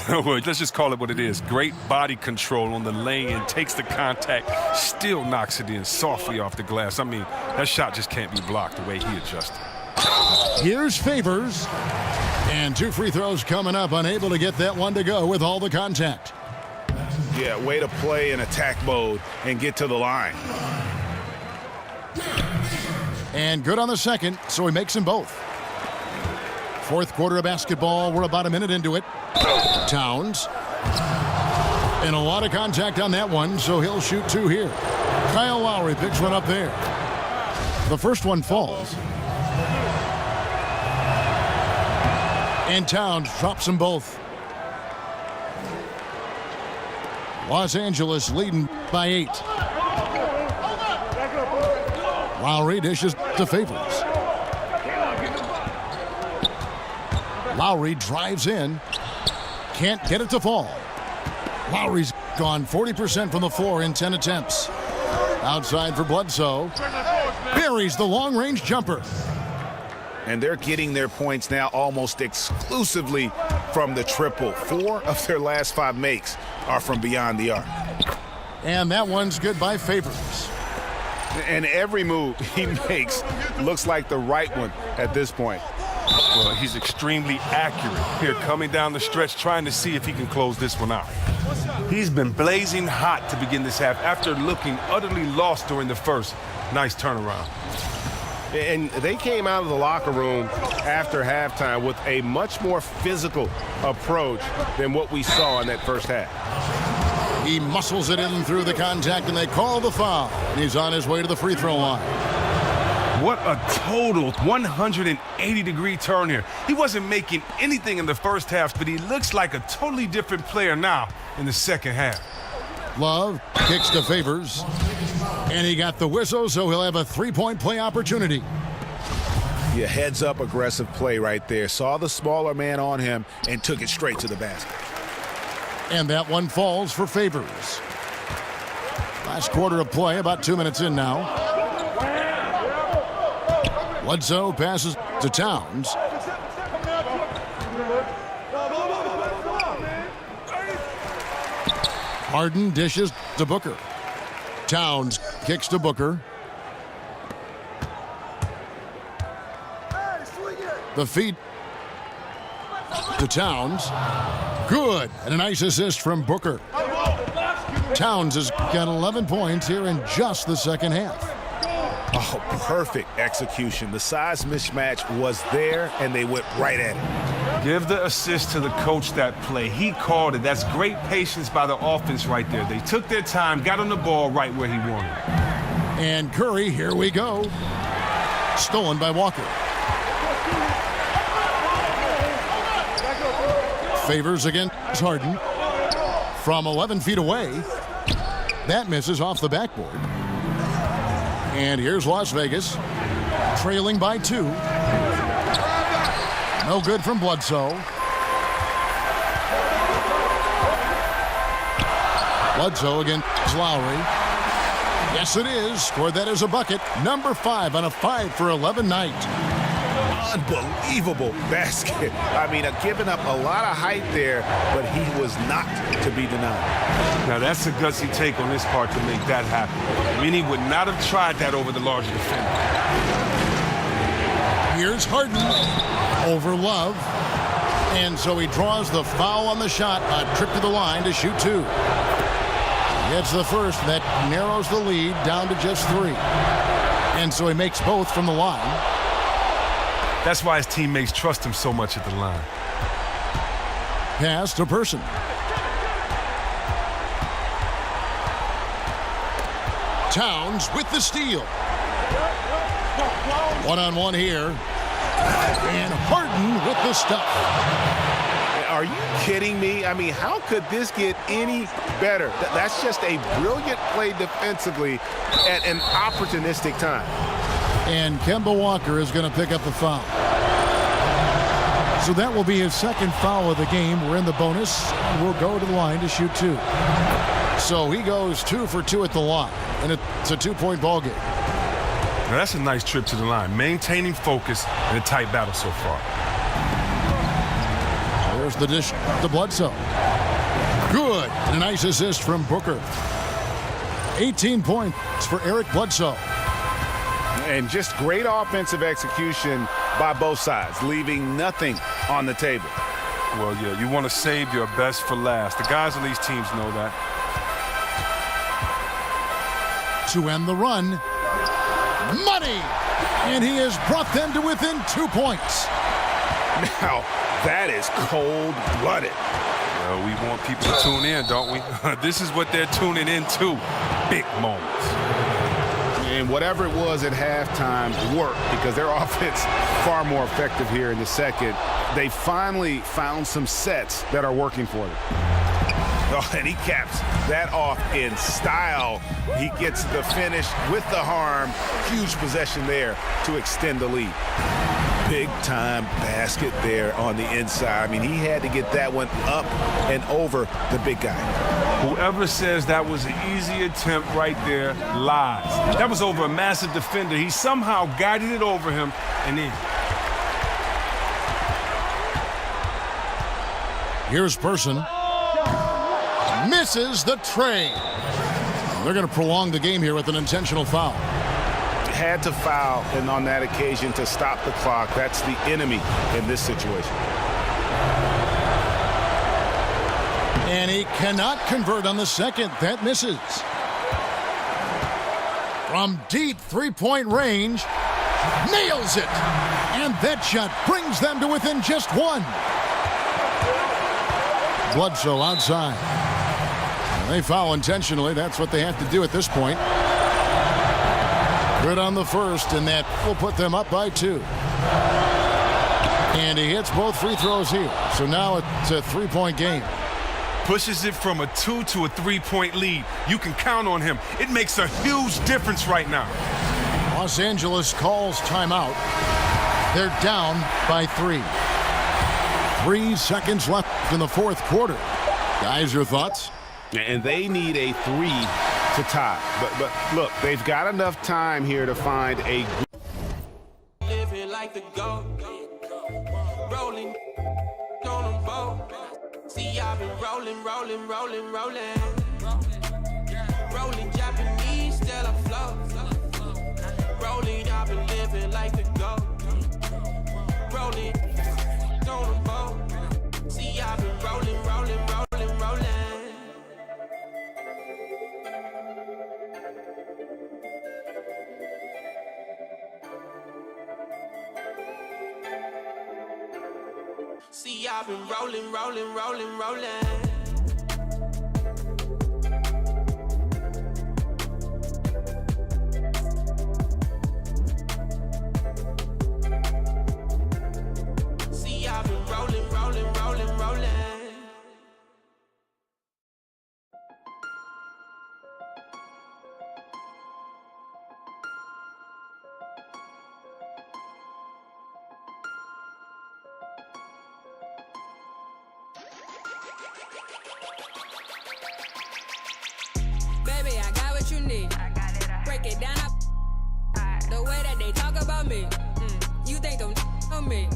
Well, let's just call it what it is. Great body control on the lay-in, takes the contact, still knocks it in softly off the glass. I mean, that shot just can't be blocked the way he adjusted. Here's Favors. And 2 free throws coming up, unable to get that one to go with all the contact. Yeah, way to play in attack mode and get to the line. And good on the second, so he makes them both. Fourth quarter of basketball. We're about a minute into it. Towns. And a lot of contact on that one, so he'll shoot 2 here. Kyle Lowry picks one up there. The first one falls. And Towns drops them both. Los Angeles leading by 8. Lowry dishes to Favors. Lowry drives in. Can't get it to fall. Lowry's gone 40% from the floor in 10 attempts. Outside for Bledsoe. Buries the long-range jumper. And they're getting their points now almost exclusively from the triple. 4 of their last 5 makes are from beyond the arc. And that one's good by Favors. And every move he makes looks like the right one at this point. Well, he's extremely accurate here, coming down the stretch, trying to see if he can close this one out. He's been blazing hot to begin this half after looking utterly lost during the first. Nice turnaround. And they came out of the locker room after halftime with a much more physical approach than what we saw in that first half. He muscles it in through the contact, and they call the foul. And he's on his way to the free throw line. What a total 180-degree turn here. He wasn't making anything in the first half, but he looks like a totally different player now in the second half. Love kicks to Favors. And he got the whistle, so he'll have a 3-point play opportunity. Yeah, heads-up aggressive play right there. Saw the smaller man on him and took it straight to the basket. And that one falls for Favors. Last quarter of play, about 2 minutes in now. Bledsoe passes to Towns. Harden dishes to Booker. Towns kicks to Booker. The feed to Towns. Good. And a nice assist from Booker. Towns has got 11 points here in just the second half. Oh, perfect execution. The size mismatch was there, and they went right at it. Give the assist to the coach that play. He called it. That's great patience by the offense right there. They took their time, got on the ball right where he wanted. And Curry, here we go. Stolen by Walker. Favors against Harden. From 11 feet away. That misses off the backboard. And here's Las Vegas, trailing by 2. No good from Bledsoe. Bledsoe against Lowry. Yes, it is. Scored that as a bucket. Number 5 on a 5-for-11 night. Unbelievable basket. I mean, giving up a lot of height there, but he was not to be denied. Now, that's a gutsy take on his part to make that happen. I mean, he would not have tried that over the larger defender. Here's Harden over Love. And so he draws the foul on the shot. A trip to the line to shoot 2. Gets the first. That narrows the lead down to just 3. And so he makes both from the line. That's why his teammates trust him so much at the line. Pass to Person. Towns with the steal. One-on-one here. And Harden with the stuff. Are you kidding me? I mean, how could this get any better? That's just a brilliant play defensively at an opportunistic time. And Kemba Walker is going to pick up the foul. So that will be his second foul of the game. We're in the bonus. We'll go to the line to shoot 2. So he goes 2 for 2 at the line. And it's a 2-point ball game. Now that's a nice trip to the line. Maintaining focus in a tight battle so far. There's the dish to Bledsoe. Good. And a nice assist from Booker. 18 points for Eric Bledsoe. And just great offensive execution by both sides, leaving nothing on the table. Well, yeah, you want to save your best for last. The guys on these teams know that. To end the run. Money! And he has brought them to within 2 points. Now, that is cold-blooded. Well, we want people to tune in, don't we? This is what they're tuning into. Big moments. And whatever it was at halftime worked because their offense far more effective here in the second. They finally found some sets that are working for them. Oh, and he caps that off in style. He gets the finish with the harm. Huge possession there to extend the lead. Big-time basket there on the inside. I mean, he had to get that one up and over the big guy. Whoever says that was an easy attempt right there lies. That was over a massive defender. He somehow guided it over him and in. Here's Person. Misses the tray. They're going to prolong the game here with an intentional foul. Had to foul, and on that occasion to stop the clock. That's the enemy in this situation. And he cannot convert on the second. That misses. From deep three-point range, nails it. And that shot brings them to within just one. Bledsoe outside. They foul intentionally. That's what they have to do at this point. Good on the first, and that will put them up by 2. And he hits both free throws here. So now it's a 3-point game. Pushes it from a 2 to a 3-point lead. You can count on him. It makes a huge difference right now. Los Angeles calls timeout. They're down by 3. 3 seconds left in the fourth quarter. Guys, your thoughts? And they need a 3 to tie. But look, they've got enough time here to find a Living like the goat, rolling on a boat. See, I've been rolling, Japanese, still afloat. Rolling, I've been living like the goat, rolling on a boat. See, I've been rolling. See, I've been rolling. See, I've been rolling. Baby, I got what you need. Break it down. The way that they talk about me. You think them on me.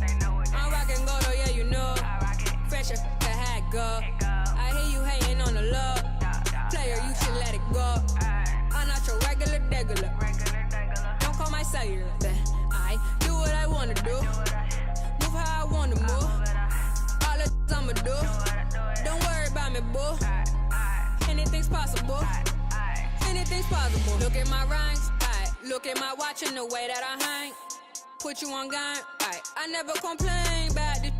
I'm rockin' gold, oh yeah, you know. Fresher to hat go. I hear you hating on the low. Player, you should let it go. I'm not your regular. Don't call my cellular. I do what I wanna do. Move how I wanna move. All the I'ma do. Don't worry about me, boo. Anything's possible. Anything's possible. Look at my rhymes. Look at my watch and the way that I hang. Put you on game. I never complain about the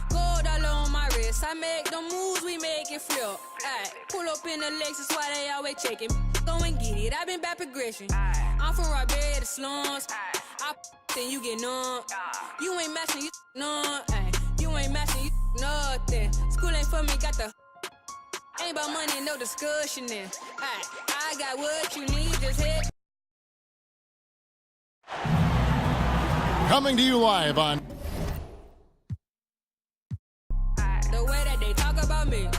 gold all on my wrist. I make the moves, we make it flip. Pull up in the Lexus, why they always checking. Go and get it. I've been back progression. I'm from Roberta, the slums. I then you get numb. You ain't matching, you none. You ain't matching, you nothing. School ain't for me, got the ain't about money, no discussion then. I got what you need, just hit. Coming to you live on The way that they talk about me.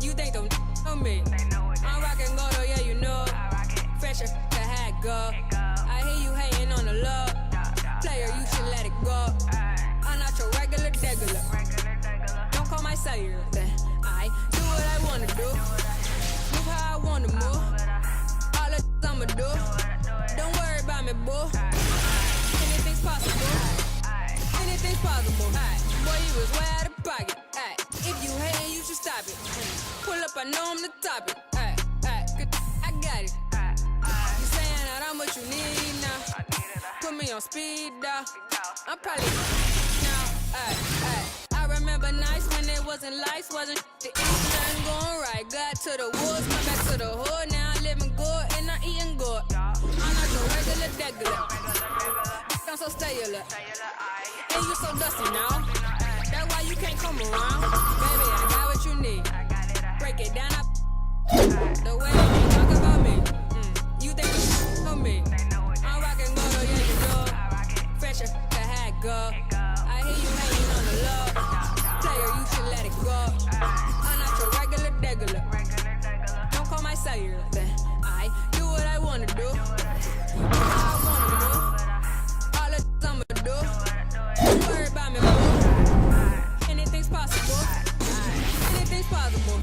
You think them on me. I'm rockin' gold, oh yeah, you know. Fresher to hat go. I hear you hating on the low. Player, you should let it go. I'm not your regular. Don't call my cellular. I do what I wanna do. Move how I wanna move. All the I'ma do. Don't worry about me, boo. Anything's possible. Anything's possible. Boy, you was way out of pocket. If you hating, you should stop it. Pull up, I know I'm the topic. I got it. You saying out how much you need now. Put me on speed dial. I'm probably now. I remember nights when there wasn't lights, wasn't to eat, nothing going right. Got to the woods, went back to the hood. Now I living good and I eating good. I'm not your regular. I'm so cellular. And you so dusty now. That's why you can't come around. Baby, I got what you need. Break it down, the way they talk about me. You think you for me? I'm rockin' gold, oh yeah, you know. Fresher, the hat go. I hear you hating on the love. Player, you should let it go. I'm not your regular. Don't call my cellular. Then I do what I wanna do. All the I'ma do. Don't worry about me, boo. Anything's possible. Anything's possible.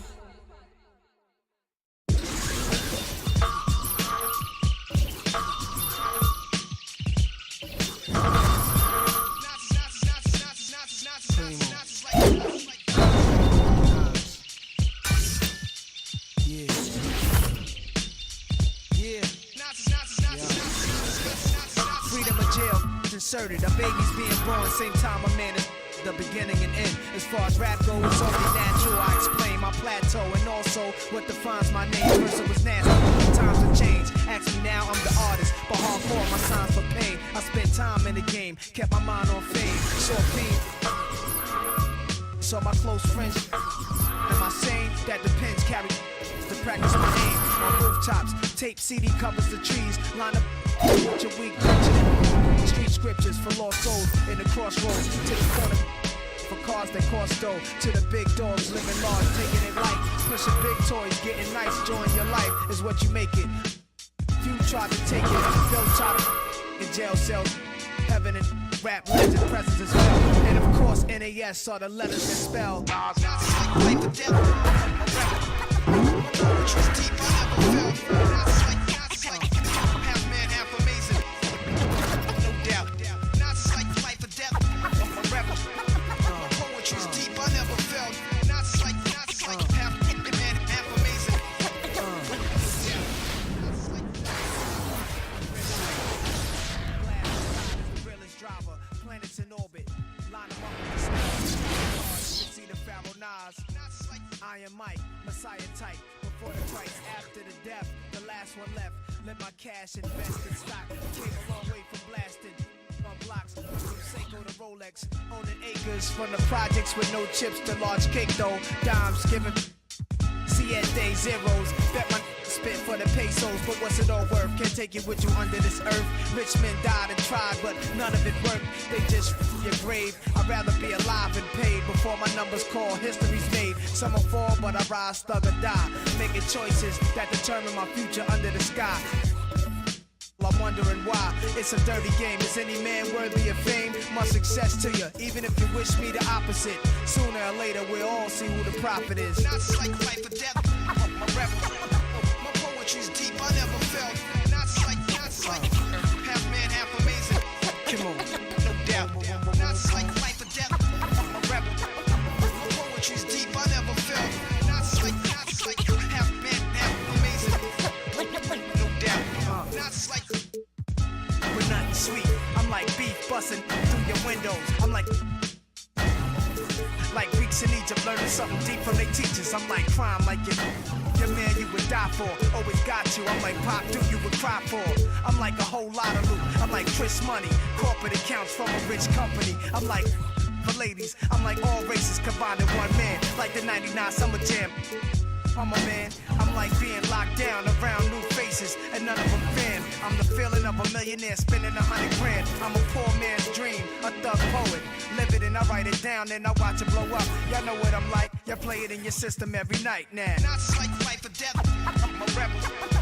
Inserted. A baby's being born, same time a man is the beginning and end. As far as rap goes, it's only natural. I explain my plateau and also what defines my name. First it was nasty, times have changed. Ask me now, I'm the artist, but hardcore, my signs for pain. I spent time in the game, kept my mind on fame. Short fame, so my close friends. Am I sane? That depends. Carry to practice my aim. On rooftops, tape CD covers the trees. Line up with your weak picture. Street scriptures for lost souls in the crossroads. To the corner for cars that cost dough. To the big dogs living large, taking it light. Pushing big toys, getting nice. Join your life is what you make it. Few try to take it, they'll try to in jail cells. Heaven and rap legend presence as well. And of course NAS are the letters that spell. Mike, Messiah type, before the price, after the death, the last one left, let my cash invest in stock, came a long way from blasting, on blocks, from Seiko to Rolex, owning acres, from the projects with no chips to large cake though, dimes given, siete zeros, bet my spit for the pesos, but what's it all worth, can't take it with you under this earth, rich men died and tried, but none of it worked, they just your grave, I'd rather be alive and paid, before my numbers call, history's made, some will fall, but I rise, thug or die, making choices that determine my future under the sky. I'm wondering why it's a dirty game. Is any man worthy of fame? Much success to you, even if you wish me the opposite. Sooner or later, we'll all see who the prophet is. Not like life or death. My rap, my poetry's deep. I never felt. Not like half man, half amazing. Come on, no doubt. Not like life or death. My rap, my poetry's deep. I never felt. Not like half man, half amazing. No doubt. Not like. With nothing sweet, I'm like beef busting through your windows. I'm like Greeks in Egypt learning something deep from their teachers. I'm like crime, like your man you would die for. Always got you. I'm like Pop, dude you would cry for. I'm like a whole lot of loot. I'm like Chris Money, corporate accounts from a rich company. I'm like for ladies. I'm like all races combined in one man. Like the '99 Summer Jam. I'm a man, I'm like being locked down around new faces, and none of them fan. I'm the feeling of a millionaire spending 100 grand. I'm a poor man's dream, a thug poet. Live it and I write it down, then I watch it blow up. Y'all know what I'm like, y'all play it in your system every night now. Not like life or death, I'm a rebel.